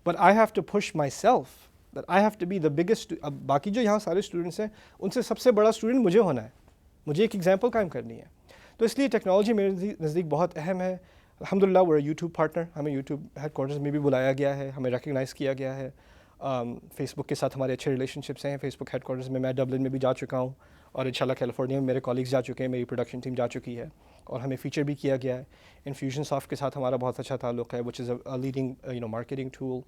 [SPEAKER 2] But I have to push myself, that I have to be the biggest. اب باقی جو یہاں سارے اسٹوڈنٹس ہیں ان سے سب سے بڑا اسٹوڈنٹ مجھے ہونا ہے, مجھے ایک ایگزامپل قائم کرنی ہے. تو اس لیے ٹیکنالوجی میرے نزدیک بہت اہم ہے. الحمدللہ وہ یوٹیوب پارٹنر, ہمیں یوٹیوب ہیڈ کوارٹرز میں بھی بلایا گیا ہے, ہمیں ریکگنائز کیا گیا ہے. فیس بک کے ساتھ ہمارے اچھے ریلیشن شپس ہیں. فیس بک ہیڈ کوارٹرز میں ڈبلن میں بھی جا چکا ہوں, اور انشاءاللہ کیلیفورنیا میں میرے کالیگز جا چکے ہیں, میری پروڈکشن ٹیم جا چکی ہے, اور ہمیں فیچر بھی کیا گیا ہے. انفیوژن سافٹ کے ساتھ ہمارا بہت اچھا تعلق ہے, وچ از اے لیڈنگ مارکیٹنگ ٹول.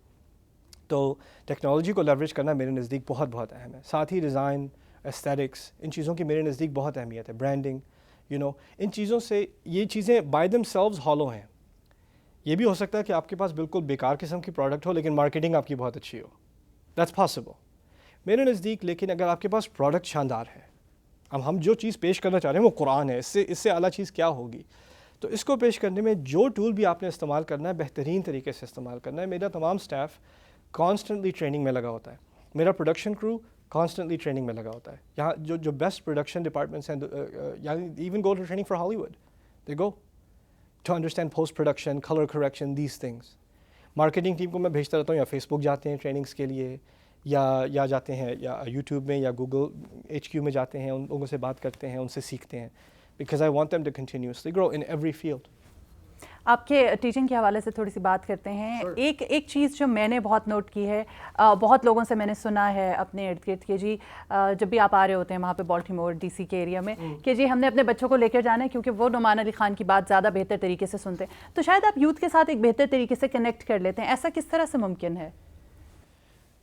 [SPEAKER 2] تو ٹیکنالوجی کو لیوریج کرنا میرے نزدیک بہت بہت اہم ہے. ساتھ ہی ڈیزائن, ایستھیٹکس, ان چیزوں کی میرے نزدیک بہت اہمیت ہے. برانڈنگ, ان چیزوں سے, یہ چیزیں بائی دیم سیلوز ہالو ہیں. یہ بھی ہو سکتا ہے کہ آپ کے پاس بالکل بیکار قسم کی پروڈکٹ ہو لیکن مارکیٹنگ آپ کی بہت اچھی ہو. دیٹس پاسبل میرے نزدیک. لیکن اگر آپ کے پاس پروڈکٹ شاندار ہے, اب ہم جو چیز پیش کرنا چاہ رہے ہیں وہ قرآن ہے, اس سے اعلیٰ چیز کیا ہوگی؟ تو اس کو پیش کرنے میں جو ٹول بھی آپ نے استعمال کرنا ہے, بہترین طریقے سے استعمال کرنا ہے. میرا تمام اسٹاف کانسٹنٹلی ٹریننگ میں لگا ہوتا ہے. میرا پروڈکشن کرو کانسٹنٹلی ٹریننگ میں لگا ہوتا ہے. یہاں جو بیسٹ پروڈکشن ڈپارٹمنٹس ہیں, یعنی even go to training for Hollywood, they go to understand post production, colour correction, these things. Marketing team کو میں بھیجتا رہتا ہوں, یا فیس بک جاتے ہیں ٹریننگس کے لیے, یا جاتے ہیں یا یوٹیوب میں یا گوگل HQ میں جاتے ہیں, ان لوگوں سے بات کرتے ہیں, ان سے سیکھتے ہیں, because I want them to continuously grow in every field.
[SPEAKER 1] آپ کے ٹیچنگ کے حوالے سے تھوڑی سی بات کرتے ہیں. ایک چیز جو میں نے بہت نوٹ کی ہے, بہت لوگوں سے میں نے سنا ہے اپنے ارد گرد کہ جی جب بھی آپ آ رہے ہوتے ہیں وہاں پہ بالٹیمور DC کے ایریا میں, کہ جی ہم نے اپنے بچوں کو لے کر جانا ہے کیونکہ وہ نعمان علی خان کی بات زیادہ بہتر طریقے سے سنتے ہیں. تو شاید آپ یوتھ کے ساتھ ایک بہتر طریقے سے کنیکٹ کر لیتے ہیں. ایسا کس طرح سے ممکن ہے؟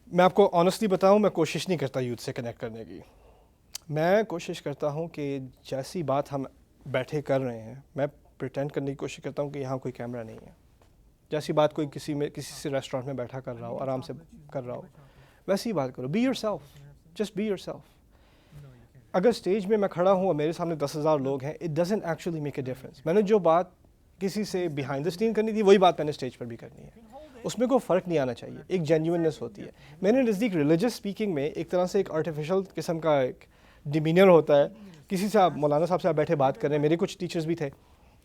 [SPEAKER 2] میں آپ کو آنیسٹلی بتاؤں, میں کوشش نہیں کرتا یوتھ سے کنیکٹ کرنے کی. میں کوشش کرتا ہوں کہ جیسی بات ہم بیٹھے کر رہے ہیں, میں پریٹینڈ کرنے کی کوشش کرتا ہوں کہ یہاں کوئی کیمرہ نہیں ہے. جیسی بات کوئی کسی سے ریسٹورینٹ میں بیٹھا کر رہا ہو, آرام سے کر رہا ہو, ویسی ہی بات کرو. Be yourself, just be yourself. اگر اسٹیج میں میں کھڑا ہوں اور میرے سامنے 10,000 لوگ ہیں, it doesn't actually make a difference. میں نے جو بات کسی سے بیہائنڈ دا اسکرین کرنی تھی وہی بات میں نے اسٹیج پر بھی کرنی ہے. اس میں کوئی فرق نہیں آنا چاہیے, ایک جینیوننس ہوتی ہے. میرے نزدیک ریلیجس اسپیکنگ میں ایک طرح سے ایک آرٹیفیشل قسم کا ایک ڈیمینر ہوتا ہے. کسی سے آپ مولانا صاحب سے آپ بیٹھے بات کر رہے ہیں, میرے کچھ ٹیچرز بھی تھے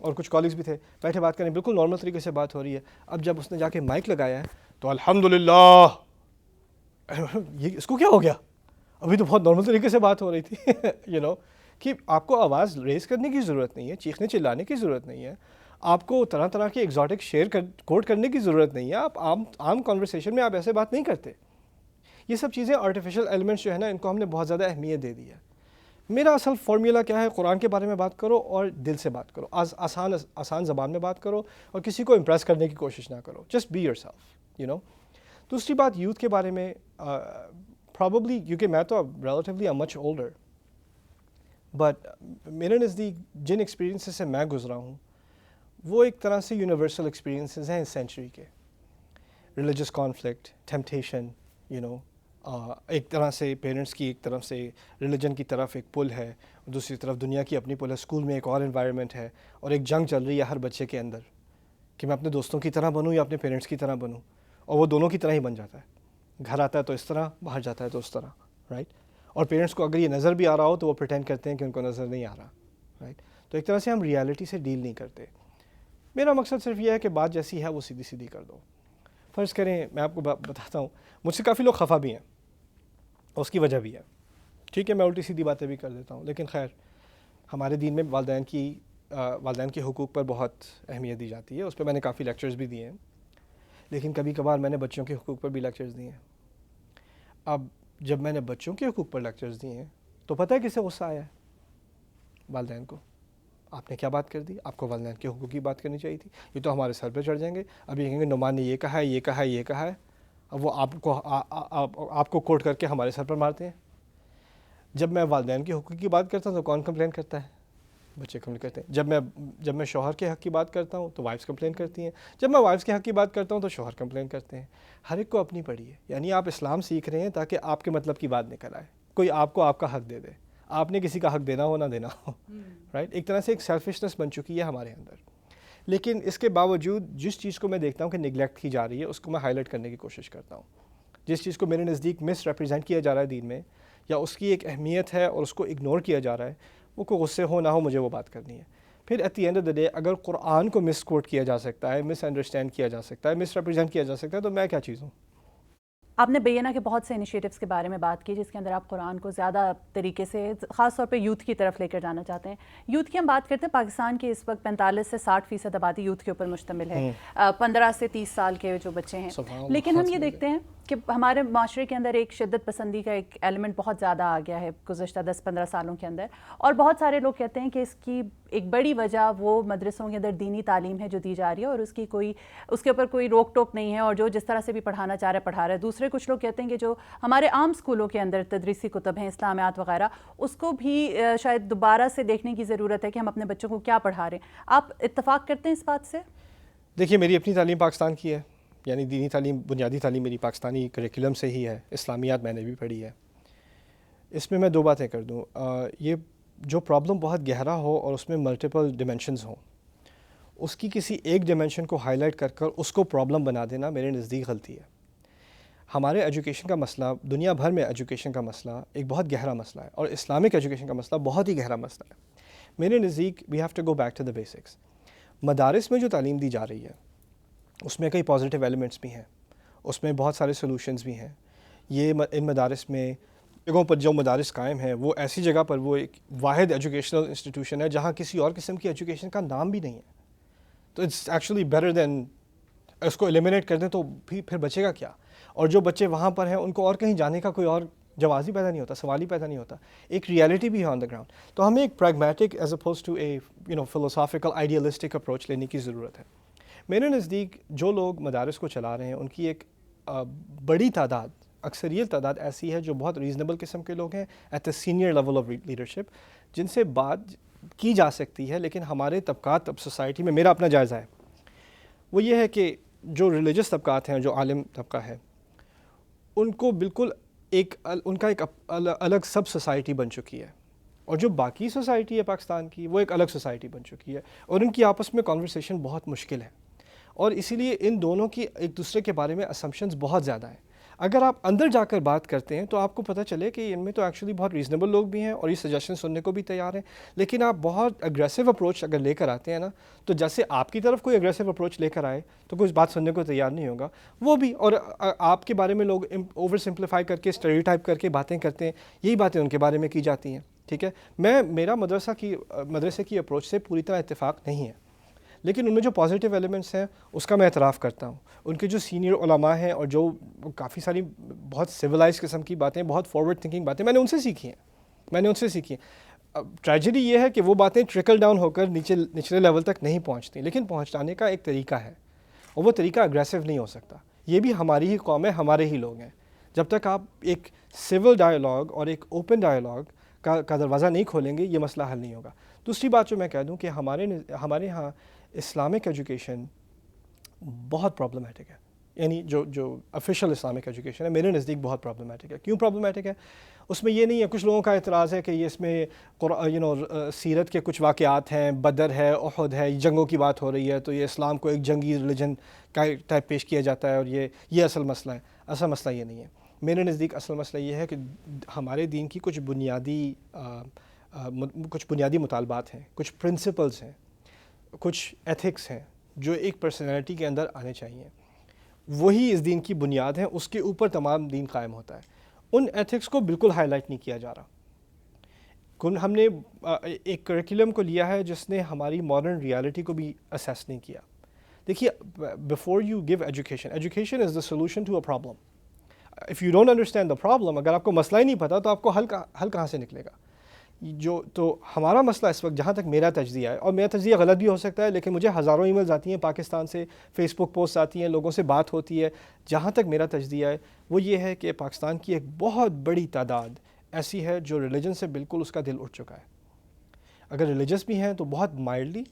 [SPEAKER 2] اور کچھ کالجز بھی تھے, بیٹھے بات کر رہے ہیں, بالکل نارمل طریقے سے بات ہو رہی ہے. اب جب اس نے جا کے مائک لگایا ہے تو الحمدللہ, یہ اس کو کیا ہو گیا, ابھی تو بہت نارمل طریقے سے بات ہو رہی تھی. یو نو کہ آپ کو آواز ریز کرنے کی ضرورت نہیں ہے, چیخنے چلانے کی ضرورت نہیں ہے, آپ کو طرح طرح کے ایگزاٹک شعر کوٹ کرنے کی ضرورت نہیں ہے. آپ عام کانورسیشن میں آپ ایسے بات نہیں کرتے. یہ سب چیزیں آرٹیفیشل ایلیمنٹس جو ہے نا, ان کو ہم نے بہت زیادہ اہمیت دے دی ہے. میرا اصل فارمولا کیا ہے, قرآن کے بارے میں بات کرو اور دل سے بات کرو, آسان زبان میں بات کرو اور کسی کو امپریس کرنے کی کوشش نہ کرو. Just be yourself, you know. دوسری بات یوتھ کے بارے میں, پرابیبلی کیونکہ میں تو ریلیٹیولی مچ اولڈر, بٹ میرے نزدیک جن ایکسپیرینسز سے میں گزرا ہوں وہ ایک طرح سے یونیورسل ایکسپیرینسز ہیں اس سینچری کے. Religious conflict, temptation, you know, ایک طرح سے پیرنٹس کی ایک طرف سے ریلیجن کی طرف ایک پل ہے, دوسری طرف دنیا کی اپنی پل ہے, اسکول میں ایک اور انوائرمنٹ ہے, اور ایک جنگ چل رہی ہے ہر بچے کے اندر کہ میں اپنے دوستوں کی طرح بنوں یا اپنے پیرنٹس کی طرح بنوں, اور وہ دونوں کی طرح ہی بن جاتا ہے. گھر آتا ہے تو اس طرح, باہر جاتا ہے تو اس طرح, رائٹ. اور پیرنٹس کو اگر یہ نظر بھی آ رہا ہو تو وہ پریٹینڈ کرتے ہیں کہ ان کو نظر نہیں آ رہا, رائٹ. تو ایک طرح سے ہم ریالٹی سے ڈیل نہیں کرتے. میرا مقصد صرف یہ ہے کہ بات جیسی ہے وہ سیدھی سیدھی کر دو. فرض کریں, میں آپ کو بتاتا ہوں, مجھ سے کافی لوگ خفا بھی ہیں, اس کی وجہ بھی ہے, ٹھیک ہے, میں الٹی سیدھی باتیں بھی کر دیتا ہوں, لیکن خیر ہمارے دین میں والدین کے حقوق پر بہت اہمیت دی جاتی ہے. اس پہ میں نے کافی لیکچرز بھی دیے ہیں, لیکن کبھی کبھار میں نے بچوں کے حقوق پر بھی لیکچرز دیے ہیں. اب جب میں نے بچوں کے حقوق پر لیکچرز دیے ہیں تو پتہ ہے کسے غصہ آیا ہے؟ والدین کو. آپ نے کیا بات کر دی, آپ کو والدین کے حقوق کی بات کرنی چاہیے تھی, یہ تو ہمارے سر پہ چڑھ جائیں گے. اب یہ کہیں گے نعمان نے یہ کہا ہے, یہ کہا ہے, یہ کہا ہے. اب وہ آپ کو کوٹ کر کے ہمارے سر پر مارتے ہیں. جب میں والدین کے حقوق کی بات کرتا ہوں تو کون کمپلین کرتا ہے؟ بچے کمپلین کرتے ہیں. جب میں شوہر کے حق کی بات کرتا ہوں تو وائفس کمپلین کرتی ہیں. جب میں وائفس کے حق کی بات کرتا ہوں تو شوہر کمپلین کرتے ہیں. ہر ایک کو اپنی پڑی ہے. یعنی آپ اسلام سیکھ رہے ہیں تاکہ آپ کے مطلب کی بات نکل آئے, کوئی آپ کو آپ کا حق دے دے. آپ نے کسی کا حق دینا ہو نہ دینا ہو, رائٹ. ایک طرح سے ایک سیلفشنس بن چکی ہے ہمارے اندر. لیکن اس کے باوجود جس چیز کو میں دیکھتا ہوں کہ نگلیکٹ کی جا رہی ہے اس کو میں ہائی لائٹ کرنے کی کوشش کرتا ہوں. جس چیز کو میرے نزدیک مس ریپرزینٹ کیا جا رہا ہے دین میں, یا اس کی ایک اہمیت ہے اور اس کو اگنور کیا جا رہا ہے, وہ کوئی غصے ہو نہ ہو مجھے وہ بات کرنی ہے. پھر at the end of the day اگر قرآن کو مس کوٹ کیا جا سکتا ہے, مس انڈرسٹینڈ کیا جا سکتا ہے, مس ریپرزینٹ کیا جا سکتا ہے, تو میں کیا چیز ہوں؟
[SPEAKER 1] آپ نے بینہ کے بہت سے انیشیٹوز کے بارے میں بات کی جس کے اندر آپ قرآن کو زیادہ طریقے سے خاص طور پہ یوتھ کی طرف لے کر جانا چاہتے ہیں. یوتھ کی ہم بات کرتے ہیں, پاکستان کی اس وقت 45 سے 60% آبادی یوتھ کے اوپر مشتمل ہے, 15 سے 30 سال کے جو بچے ہیں. لیکن ہم یہ دیکھتے ہیں کہ ہمارے معاشرے کے اندر ایک شدت پسندی کا ایک ایلیمنٹ بہت زیادہ آ گیا ہے گزشتہ 10-15 سالوں کے اندر, اور بہت سارے لوگ کہتے ہیں کہ اس کی ایک بڑی وجہ وہ مدرسوں کے اندر دینی تعلیم ہے جو دی جا رہی ہے, اور اس کے اوپر کوئی روک ٹوک نہیں ہے, اور جو جس طرح سے بھی پڑھانا چاہ رہا ہے پڑھا رہا ہے. دوسرے کچھ لوگ کہتے ہیں کہ جو ہمارے عام اسکولوں کے اندر تدریسی کتب ہیں, اسلامیات وغیرہ, اس کو بھی شاید دوبارہ سے دیکھنے کی ضرورت ہے کہ ہم اپنے بچوں کو کیا پڑھا رہے ہیں. آپ اتفاق کرتے ہیں اس بات سے؟
[SPEAKER 2] دیکھیے, میری اپنی تعلیم پاکستان کی ہے, یعنی دینی تعلیم, بنیادی تعلیم میری پاکستانی کریکولم سے ہی ہے. اسلامیات میں نے بھی پڑھی ہے. اس میں 2 باتیں کر دوں. یہ جو پرابلم بہت گہرا ہو اور اس میں ملٹیپل ڈیمینشنز ہوں, اس کی کسی ایک ڈیمینشن کو ہائی لائٹ کر اس کو پرابلم بنا دینا میرے نزدیک غلطی ہے. ہمارے ایجوکیشن کا مسئلہ, دنیا بھر میں ایجوکیشن کا مسئلہ ایک بہت گہرا مسئلہ ہے, اور اسلامک ایجوکیشن کا مسئلہ بہت ہی گہرا مسئلہ ہے. میرے نزدیک we have to go back to the basics. مدارس میں جو تعلیم دی جا رہی ہے اس میں کئی پازیٹیو ایلیمنٹس بھی ہیں, اس میں بہت سارے سولوشنز بھی ہیں. یہ ان مدارس میں جگہوں پر جو مدارس قائم ہیں وہ ایسی جگہ پر وہ ایک واحد ایجوکیشنل انسٹیٹیوشن ہے جہاں کسی اور قسم کی ایجوکیشن کا نام بھی نہیں ہے. تو اٹس ایکچولی بیٹر دین اس کو ایلیمینیٹ کر دیں تو پھر بچے گا کیا. اور جو بچے وہاں پر ہیں ان کو اور کہیں جانے کا کوئی اور جواز ہی پیدا نہیں ہوتا, سوال ہی پیدا نہیں ہوتا. ایک ریالٹی بھی ہے آن دا گراؤنڈ. تو ہمیں ایک pragmatic as oppose to a philosophical idealistic approach لینے کی ضرورت ہے. میرے نزدیک جو لوگ مدارس کو چلا رہے ہیں ان کی ایک بڑی تعداد, اکثریت تعداد ایسی ہے جو بہت ریزنیبل قسم کے لوگ ہیں at the senior level of leadership, جن سے بات کی جا سکتی ہے. لیکن ہمارے طبقات اب سوسائٹی میں, میرا اپنا جائزہ ہے, وہ یہ ہے کہ جو ریلیجس طبقات ہیں, جو عالم طبقہ ہے, ان کو بالکل ان کا ایک الگ سب سوسائٹی بن چکی ہے. اور جو باقی سوسائٹی ہے پاکستان کی وہ ایک الگ سوسائٹی بن چکی ہے اور ان کی آپس میں کنورسیشن بہت مشکل ہے اور اسی لیے ان دونوں کی ایک دوسرے کے بارے میں اسمپشنز بہت زیادہ ہیں. اگر آپ اندر جا کر بات کرتے ہیں تو آپ کو پتہ چلے کہ ان میں تو ایکچولی بہت ریزنیبل لوگ بھی ہیں اور یہ سجیشن سننے کو بھی تیار ہیں, لیکن آپ بہت اگریسو اپروچ اگر لے کر آتے ہیں نا, تو جیسے آپ کی طرف کوئی اگریسو اپروچ لے کر آئے تو کوئی بات سننے کو تیار نہیں ہوگا وہ بھی, اور آپ کے بارے میں لوگ اوور سمپلیفائی کر کے اسٹیریوٹائپ کر کے باتیں کرتے ہیں, یہی باتیں ان کے بارے میں کی جاتی ہیں. ٹھیک ہے, میرا مدرسے کی اپروچ سے پوری طرح اتفاق نہیں ہے, لیکن ان میں جو پازیٹیو ایلیمنٹس ہیں اس کا میں اعتراف کرتا ہوں. ان کے جو سینئر علماء ہیں اور جو کافی ساری بہت سویلائز قسم کی باتیں, بہت فارورڈ تھنکنگ باتیں میں نے ان سے سیکھی ہیں. ٹریجڈی یہ ہے کہ وہ باتیں ٹرکل ڈاؤن ہو کر نچلے لیول تک نہیں پہنچتی, لیکن پہنچانے کا ایک طریقہ ہے اور وہ طریقہ اگریسو نہیں ہو سکتا. یہ بھی ہماری ہی قوم ہے, ہمارے ہی لوگ ہیں. جب تک آپ ایک سول ڈائیلاگ اور ایک اوپن ڈائیلاگ کا دروازہ نہیں کھولیں گے یہ مسئلہ حل نہیں ہوگا. دوسری بات جو میں کہہ دوں کہ ہمارے ہاں اسلامک ایجوکیشن بہت پرابلمیٹک ہے, یعنی جو آفیشیل اسلامک ایجوکیشن ہے میرے نزدیک بہت پرابلمیٹک ہے. کیوں پرابلمیٹک ہے؟ اس میں یہ نہیں ہے, کچھ لوگوں کا اعتراض ہے کہ یہ اس میں سیرت کے کچھ واقعات ہیں, بدر ہے, احد ہے, جنگوں کی بات ہو رہی ہے تو یہ اسلام کو ایک جنگی ریلیجن کا ٹائپ پیش کیا جاتا ہے اور یہ اصل مسئلہ ہے. اصل مسئلہ یہ نہیں ہے. میرے نزدیک اصل مسئلہ یہ ہے کہ ہمارے دین کی کچھ بنیادی مطالبات ہیں, کچھ پرنسپلز ہیں, کچھ ایتھکس ہیں جو ایک پرسنالٹی کے اندر آنے چاہیے. وہی اس دین کی بنیاد ہیں, اس کے اوپر تمام دین قائم ہوتا ہے. ان ایتھکس کو بالکل ہائی لائٹ نہیں کیا جا رہا. ہم نے ایک کریکولم کو لیا ہے جس نے ہماری ماڈرن ریالٹی کو بھی اسیس نہیں کیا. دیکھیے, before you give education is the solution to a problem. If you don't understand the problem, اگر آپ کو مسئلہ ہی نہیں پتہ تو آپ کو حل کہاں سے نکلے گا؟ تو ہمارا مسئلہ اس وقت, جہاں تک میرا تجزیہ ہے, اور میرا تجزیہ غلط بھی ہو سکتا ہے, لیکن مجھے ہزاروں ای میلز آتی ہیں پاکستان سے, فیس بک پوسٹ آتی ہیں, لوگوں سے بات ہوتی ہے. جہاں تک میرا تجزیہ ہے وہ یہ ہے کہ پاکستان کی ایک بہت بڑی تعداد ایسی ہے جو ریلیجن سے بالکل اس کا دل اٹھ چکا ہے. اگر ریلیجس بھی ہیں تو بہت مائلڈلی,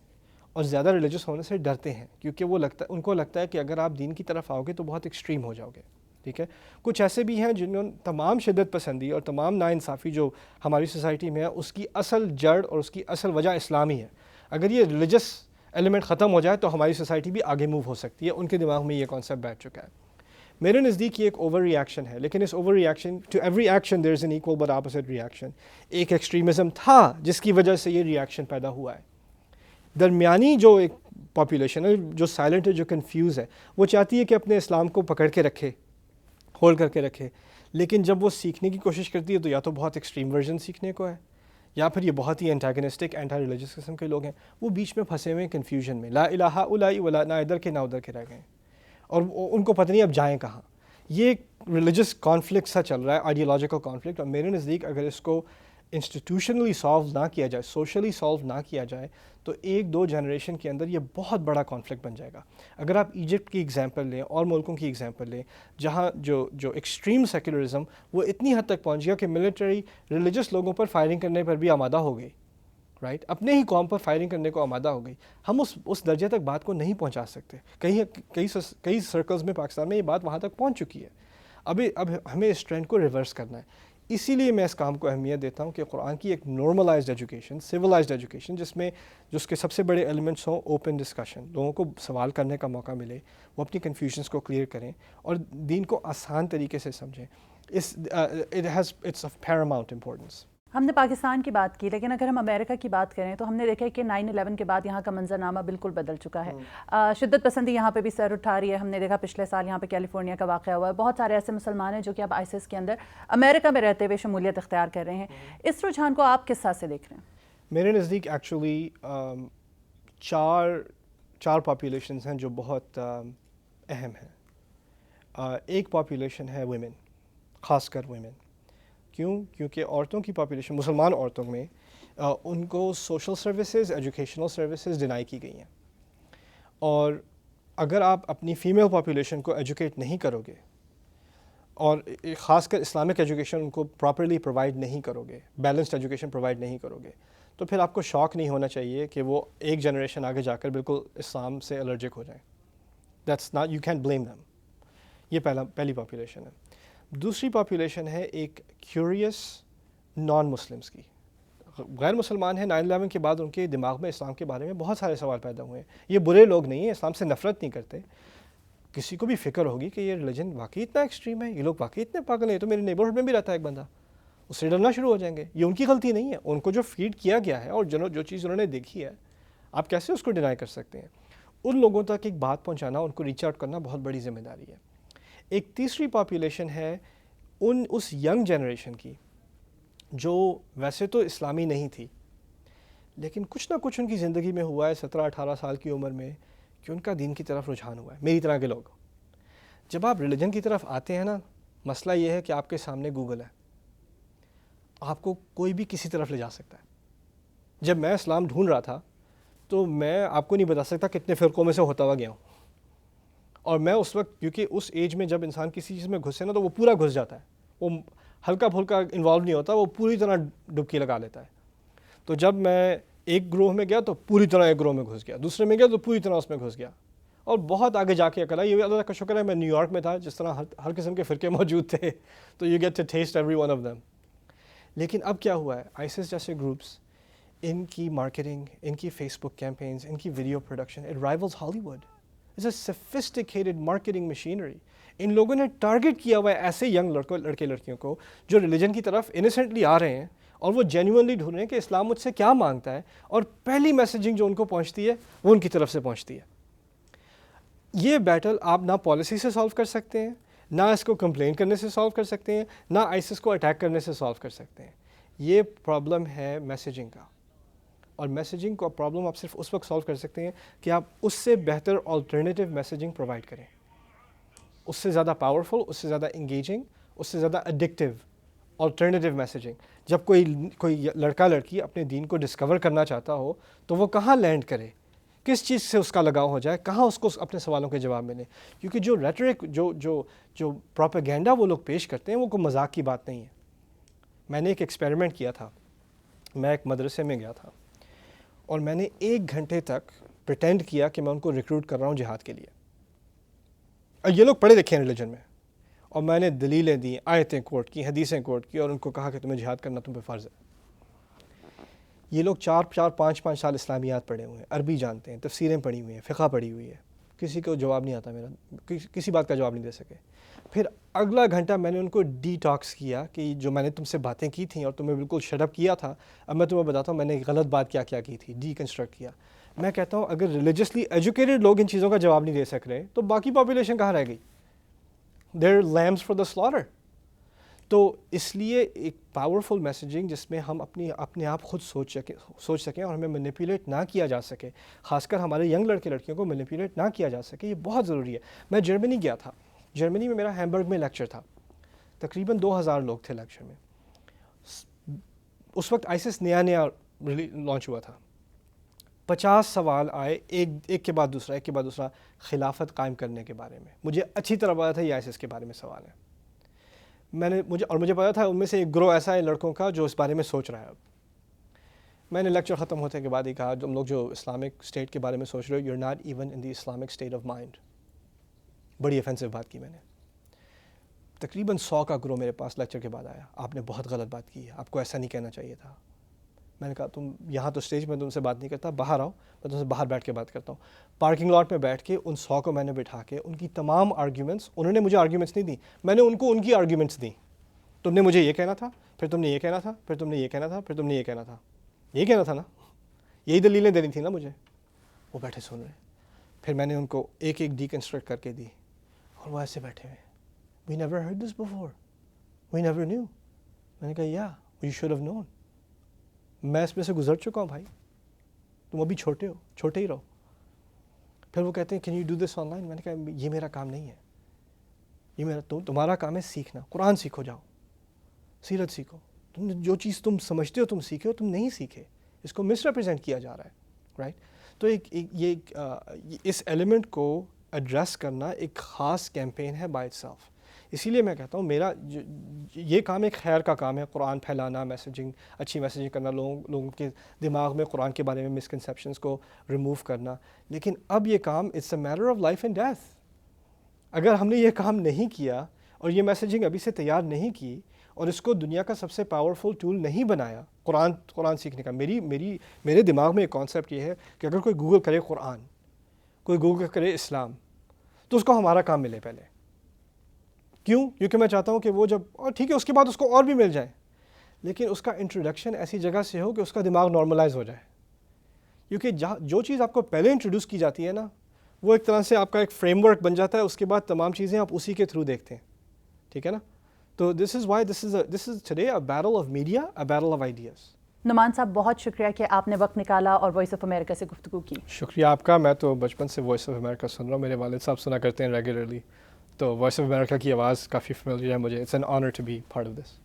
[SPEAKER 2] اور زیادہ ریلیجس ہونے سے ڈرتے ہیں کیونکہ ان کو لگتا ہے کہ اگر آپ دین کی طرف آؤ گے تو بہت ایکسٹریم ہو جاؤ گے. ٹھیک ہے, کچھ ایسے بھی ہیں جنہوں نے تمام شدت پسندی اور تمام ناانصافی جو ہماری سوسائٹی میں ہے اس کی اصل جڑ اور اس کی اصل وجہ اسلام ہی ہے. اگر یہ ریلیجس ایلیمنٹ ختم ہو جائے تو ہماری سوسائٹی بھی آگے موو ہو سکتی ہے. ان کے دماغ میں یہ کانسیپٹ بیٹھ چکا ہے. میرے نزدیک یہ ایک اوور ری ایکشن ہے, لیکن اس over reaction to every action there is an equal but opposite reaction. ایک ایکسٹریمزم تھا جس کی وجہ سے یہ ری ایکشن پیدا ہوا ہے. درمیانی جو ایک پاپولیشن ہے, جو سائلنٹ ہے, جو کنفیوز ہے, وہ چاہتی ہے کہ اپنے اسلام کو پکڑ کے رکھے, ہولڈ کر کے رکھے, لیکن جب وہ سیکھنے کی کوشش کرتی ہے تو یا تو بہت ایکسٹریم ورژن سیکھنے کو ہے, یا پھر یہ بہت ہی انٹیگنسٹک اینٹی ریلیجس قسم کے لوگ ہیں. وہ بیچ میں پھنسے ہوئے ہیں کنفیوژن میں, لا الہ الا ولا, نہ ادھر کے نہ ادھر کے رہ گئے, اور ان کو پتہ نہیں اب جائیں کہاں. یہ ایک ریلیجس کانفلکٹ سا چل رہا ہے, آئیڈیالوجیکل کانفلکٹ, اور میرے نزدیک اگر اس کو انسٹیٹیوشنلی سالو نہ کیا جائے, سوشلی سالو نہ کیا جائے, تو 1-2 جنریشن کے اندر یہ بہت بڑا کانفلکٹ بن جائے گا. اگر آپ ایجپٹ کی ایگزامپل لیں اور ملکوں کی ایگزامپل لیں جہاں جو ایکسٹریم سیکولرزم وہ اتنی حد تک پہنچ گیا کہ ملٹری ریلیجس لوگوں پر فائرنگ کرنے پر بھی آمادہ ہو گئی, رائٹ, اپنے ہی قوم پر فائرنگ کرنے کو آمادہ ہو گئی. ہم اس درجے تک بات کو نہیں پہنچا سکتے. کئی سرکلز میں پاکستان میں یہ بات وہاں تک پہنچ چکی ہے. اب ہمیں اس ٹرینڈ کو ریورس کرنا ہے. اسی لیے میں اس کام کو اہمیت دیتا ہوں کہ قرآن کی ایک نارملائزڈ ایجوکیشن, سویلائزڈ ایجوکیشن, جس کے سب سے بڑے ایلیمنٹس ہوں اوپن ڈسکشن, لوگوں کو سوال کرنے کا موقع ملے, وہ اپنی کنفیوژنس کو کلیئر کریں اور دین کو آسان طریقے سے سمجھیں. It's of paramount importance.
[SPEAKER 1] ہم نے پاکستان کی بات کی, لیکن اگر ہم امریکہ کی بات کریں تو ہم نے دیکھا کہ 9/11 کے بعد یہاں کا منظرنامہ بالکل بدل چکا ہے. شدت پسندی یہاں پہ بھی سر اٹھا رہی ہے. ہم نے دیکھا پچھلے سال یہاں پہ کیلیفورنیا کا واقعہ ہوا ہے. بہت سارے ایسے مسلمان ہیں جو کہ اب ISIS کے اندر امریکہ میں رہتے ہوئے شمولیت اختیار کر رہے ہیں. اس رجحان کو آپ کس طرح سے دیکھ رہے ہیں؟
[SPEAKER 2] میرے نزدیک ایکچولی چار پاپولیشنز ہیں جو بہت اہم ہیں. ایک پاپولیشن ہے ویمن, خاص کر ویمن. کیونکہ عورتوں کی پاپولیشن, مسلمان عورتوں میں ان کو social services, educational services deny کی گئی ہیں, اور اگر آپ اپنی فیمیل پاپولیشن کو ایجوکیٹ نہیں کرو گے اور خاص کر اسلامک ایجوکیشن ان کو پراپرلی پرووائڈ نہیں کرو گے, بیلنسڈ ایجوکیشن پرووائڈ نہیں کرو گے, تو پھر آپ کو شوق نہیں ہونا چاہیے کہ وہ ایک جنریشن آگے جا کر بالکل اسلام سے الرجک ہو جائیں. That's not, you can't blame them. یہ پہلی پاپولیشن ہے. دوسری پاپولیشن ہے ایک کیوریس نان مسلمس کی. غیر مسلمان ہیں 9/11 کے بعد ان کے دماغ میں اسلام کے بارے میں بہت سارے سوال پیدا ہوئے ہیں. یہ برے لوگ نہیں ہیں, اسلام سے نفرت نہیں کرتے. کسی کو بھی فکر ہوگی کہ یہ ریلیجن واقعی اتنا ایکسٹریم ہے, یہ لوگ واقعی اتنے پاگل ہیں. تو میرے نیبرہڈ میں بھی رہتا ہے ایک بندہ, اس سے ڈرنا شروع ہو جائیں گے. یہ ان کی غلطی نہیں ہے, ان کو جو فیڈ کیا گیا ہے اور جو چیز انہوں نے دیکھی ہے, آپ کیسے اس کو ڈینائی کر سکتے ہیں. ان لوگوں تک ایک بات پہنچانا, ان کو ریچ آؤٹ کرنا بہت بڑی ذمہ داری ہے. ایک تیسری پاپولیشن ہے اس ینگ جنریشن کی جو ویسے تو اسلامی نہیں تھی, لیکن کچھ نہ کچھ ان کی زندگی میں ہوا ہے 17-18 سال کی عمر میں کہ ان کا دین کی طرف رجحان ہوا ہے. میری طرح کے لوگ, جب آپ ریلیجن کی طرف آتے ہیں نا, مسئلہ یہ ہے کہ آپ کے سامنے گوگل ہے, آپ کو کوئی بھی کسی طرف لے جا سکتا ہے. جب میں اسلام ڈھونڈ رہا تھا تو میں آپ کو نہیں بتا سکتا کتنے فرقوں میں سے ہوتا ہوا گیا ہوں. اور میں اس وقت, کیونکہ اس ایج میں جب انسان کسی چیز میں گھسے نا تو وہ پورا گھس جاتا ہے, وہ ہلکا پھلکا انوالو نہیں ہوتا, وہ پوری طرح ڈبکی لگا لیتا ہے. تو جب میں ایک گروہ میں گیا تو پوری طرح ایک گروہ میں گھس گیا, دوسرے میں گیا تو پوری طرح اس میں گھس گیا, اور بہت آگے جا کے عقل آئی. یہ اللہ کا شکر ہے میں نیو یارک میں تھا, جس طرح ہر قسم کے فرقے موجود تھے, تو you get to test every one of them. لیکن اب کیا ہوا ہے, آئیسس جیسے گروپس, ان کی مارکیٹنگ, ان کی فیس بک کیمپینز, ان کی video production, it rivals Hollywood. It's a sophisticated marketing machinery. ان لوگوں نے ٹارگیٹ کیا ہوا ہے ایسے ینگ لڑکے لڑکیوں کو جو ریلیجن کی طرف انسینٹلی آ رہے ہیں اور وہ جینوئنلی ڈھونڈ رہے ہیں کہ اسلام مجھ سے کیا مانگتا ہے, اور پہلی میسیجنگ جو ان کو پہنچتی ہے وہ ان کی طرف سے پہنچتی ہے. یہ بیٹل آپ نہ پالیسی سے سالو کر سکتے ہیں, نہ اس کو کمپلین کرنے سے سالو کر سکتے ہیں, نہ آئیسس کو اٹیک کرنے سے سالو کر سکتے ہیں. یہ پرابلم ہے میسیجنگ کا, اور میسیجنگ کا پرابلم آپ صرف اس وقت سالو کر سکتے ہیں کہ آپ اس سے بہتر آلٹرنیٹیو میسیجنگ پرووائڈ کریں, اس سے زیادہ پاورفل, اس سے زیادہ انگیجنگ, اس سے زیادہ ایڈکٹیو آلٹرنیٹیو میسیجنگ. جب کوئی لڑکا لڑکی اپنے دین کو ڈسکور کرنا چاہتا ہو تو وہ کہاں لینڈ کرے, کس چیز سے اس کا لگاؤ ہو جائے, کہاں اس کو اپنے سوالوں کے جواب ملے. کیونکہ جو ریٹرک, جو پروپیگینڈا وہ لوگ پیش کرتے ہیں وہ کوئی مذاق کی بات نہیں ہے. میں نے ایک ایکسپیریمنٹ کیا تھا. میں ایک مدرسے میں گیا تھا اور میں نے 1 گھنٹے تک پریٹینڈ کیا کہ میں ان کو ریکروٹ کر رہا ہوں جہاد کے لیے. اور یہ لوگ پڑھے لکھے ہیں ریلیجن میں, اور میں نے دلیلیں دیں, آیتیں کوٹ کی, حدیثیں کوٹ کی, اور ان کو کہا کہ تمہیں جہاد کرنا تم پہ فرض ہے. یہ لوگ 4-5 سال اسلامیات پڑھے ہوئے ہیں, عربی جانتے ہیں, تفسیریں پڑھی ہوئی ہیں, فقہ پڑھی ہوئی ہے, کسی کو جواب نہیں آتا, میرا کسی بات کا جواب نہیں دے سکے. پھر اگلا گھنٹہ میں نے ان کو ڈی ٹاکس کیا کہ جو میں نے تم سے باتیں کی تھیں اور تمہیں بالکل شٹ اپ کیا تھا, اب میں تمہیں بتاتا ہوں میں نے غلط بات کیا کی تھی, ڈی کنسٹرکٹ کیا. میں کہتا ہوں اگر ریلیجسلی ایجوکیٹڈ لوگ ان چیزوں کا جواب نہیں دے سک رہے تو باقی پاپولیشن کہاں رہ گئی؟ دیر لیمز فار دا سلارر. تو اس لیے ایک پاورفل میسیجنگ جس میں ہم اپنے آپ خود سوچ سکیں اور ہمیں مینیپولیٹ نہ کیا جا سکے, خاص کر ہمارے ینگ لڑکے لڑکیوں کو مینیپولیٹ نہ کیا جا سکے, یہ بہت ضروری ہے. میں جرمنی گیا تھا, جرمنی میں میرا ہیمبرگ میں لیکچر تھا, تقریباً 2000 لوگ تھے لیکچر میں. اس وقت آئیسس نیا لانچ ہوا تھا. 50 سوال آئے ایک کے بعد دوسرا خلافت قائم کرنے کے بارے میں. مجھے اچھی طرح پتا تھا یہ آئیسس کے بارے میں سوال ہے. مجھے پتا تھا ان میں سے ایک گروہ ایسا ہے لڑکوں کا جو اس بارے میں سوچ رہا ہے. اب میں نے لیکچر ختم ہونے کے بعد ہی کہا تم لوگ جو اسلامک اسٹیٹ کے بارے میں سوچ رہے ہو, you are not even in the Islamic state of mind. بڑی افینسو بات کی میں نے. تقریباً 100 کا گروہ میرے پاس لیکچر کے بعد آیا, آپ نے بہت غلط بات کی ہے, آپ کو ایسا نہیں کہنا چاہیے تھا. میں نے کہا تم یہاں تو اسٹیج میں تم سے بات نہیں کرتا, باہر آؤ, میں تم سے باہر بیٹھ کے بات کرتا ہوں. پارکنگ لاٹ میں بیٹھ کے ان 100 کو میں نے بٹھا کے ان کی تمام آرگیومنٹس, انہوں نے مجھے آرگیومنٹس نہیں دی, میں نے ان کو ان کی آرگیومنٹس دیں. تم نے مجھے یہ کہنا تھا, پھر تم نے یہ کہنا تھا, پھر تم نے یہ کہنا تھا, پھر تم نے یہ کہنا تھا, یہی کہنا تھا نا, یہی دلیلیں دینی تھیں نا مجھے. وہ بیٹھے سن رہے. پھر میں نے ان کو ایک ڈی کنسٹرکٹ کر کے دی, اور وہ ایسے بیٹھے ہوئے, we never heard this before, we never knew. میں نے کہا یا وی شوڈ ہیو نون, میں اس میں سے گزر چکا ہوں بھائی, تم ابھی چھوٹے ہو, چھوٹے ہی رہو. پھر وہ کہتے ہیں can you do this on line. میں نے کہا یہ میرا کام نہیں ہے, یہ تمہارا کام ہے سیکھنا. قرآن سیکھو, جاؤ سیرت سیکھو. تم جو چیز تم سمجھتے ہو تم سیکھے ہو, تم نہیں سیکھے, اس کو مس ریپرزینٹ کیا جا رہا ہے, رائٹ. تو اس ایلیمنٹ کو ایڈریس کرنا ایک خاص کیمپین ہے بائی اٹ سیلف. اسی لیے میں کہتا ہوں میرا یہ کام ایک خیر کا کام ہے, قرآن پھیلانا, میسیجنگ, اچھی میسیجنگ کرنا, لوگوں کے دماغ میں قرآن کے بارے میں مسکنسیپشنس کو ریموو کرنا. لیکن اب یہ کام it's a matter of life and death. اگر ہم نے یہ کام نہیں کیا اور یہ میسیجنگ ابھی سے تیار نہیں کی اور اس کو دنیا کا سب سے پاورفل ٹول نہیں بنایا قرآن سیکھنے کا. میرے دماغ میں ایک کانسیپٹ یہ ہے کہ اگر کوئی گوگل کرے قرآن, کوئی گوگل کرے اسلام, تو اس کو ہمارا کام ملے پہلے. کیوں؟ کیونکہ میں چاہتا ہوں کہ وہ جب, اور ٹھیک ہے اس کے بعد اس کو اور بھی مل جائے, لیکن اس کا انٹروڈکشن ایسی جگہ سے ہو کہ اس کا دماغ نارملائز ہو جائے. کیونکہ جو چیز آپ کو پہلے انٹروڈیوس کی جاتی ہے نا, وہ ایک طرح سے آپ کا ایک فریم ورک بن جاتا ہے, اس کے بعد تمام چیزیں آپ اسی کے تھرو دیکھتے ہیں. ٹھیک ہے نا؟ تو this is today a battle of media, a battle of ideas.
[SPEAKER 1] Nouman sahab بہت شکریہ کہ آپ نے وقت نکالا اور وائس آف امریکہ سے گفتگو کی.
[SPEAKER 2] شکریہ آپ کا. میں تو بچپن سے وائس آف امریکہ سن رہا ہوں, میرے والد صاحب سنا کرتے ہیں ریگولرلی, تو وائس آف امریکہ کی آواز کافی فیملیئر ہے مجھے. It's an honour to be part of this.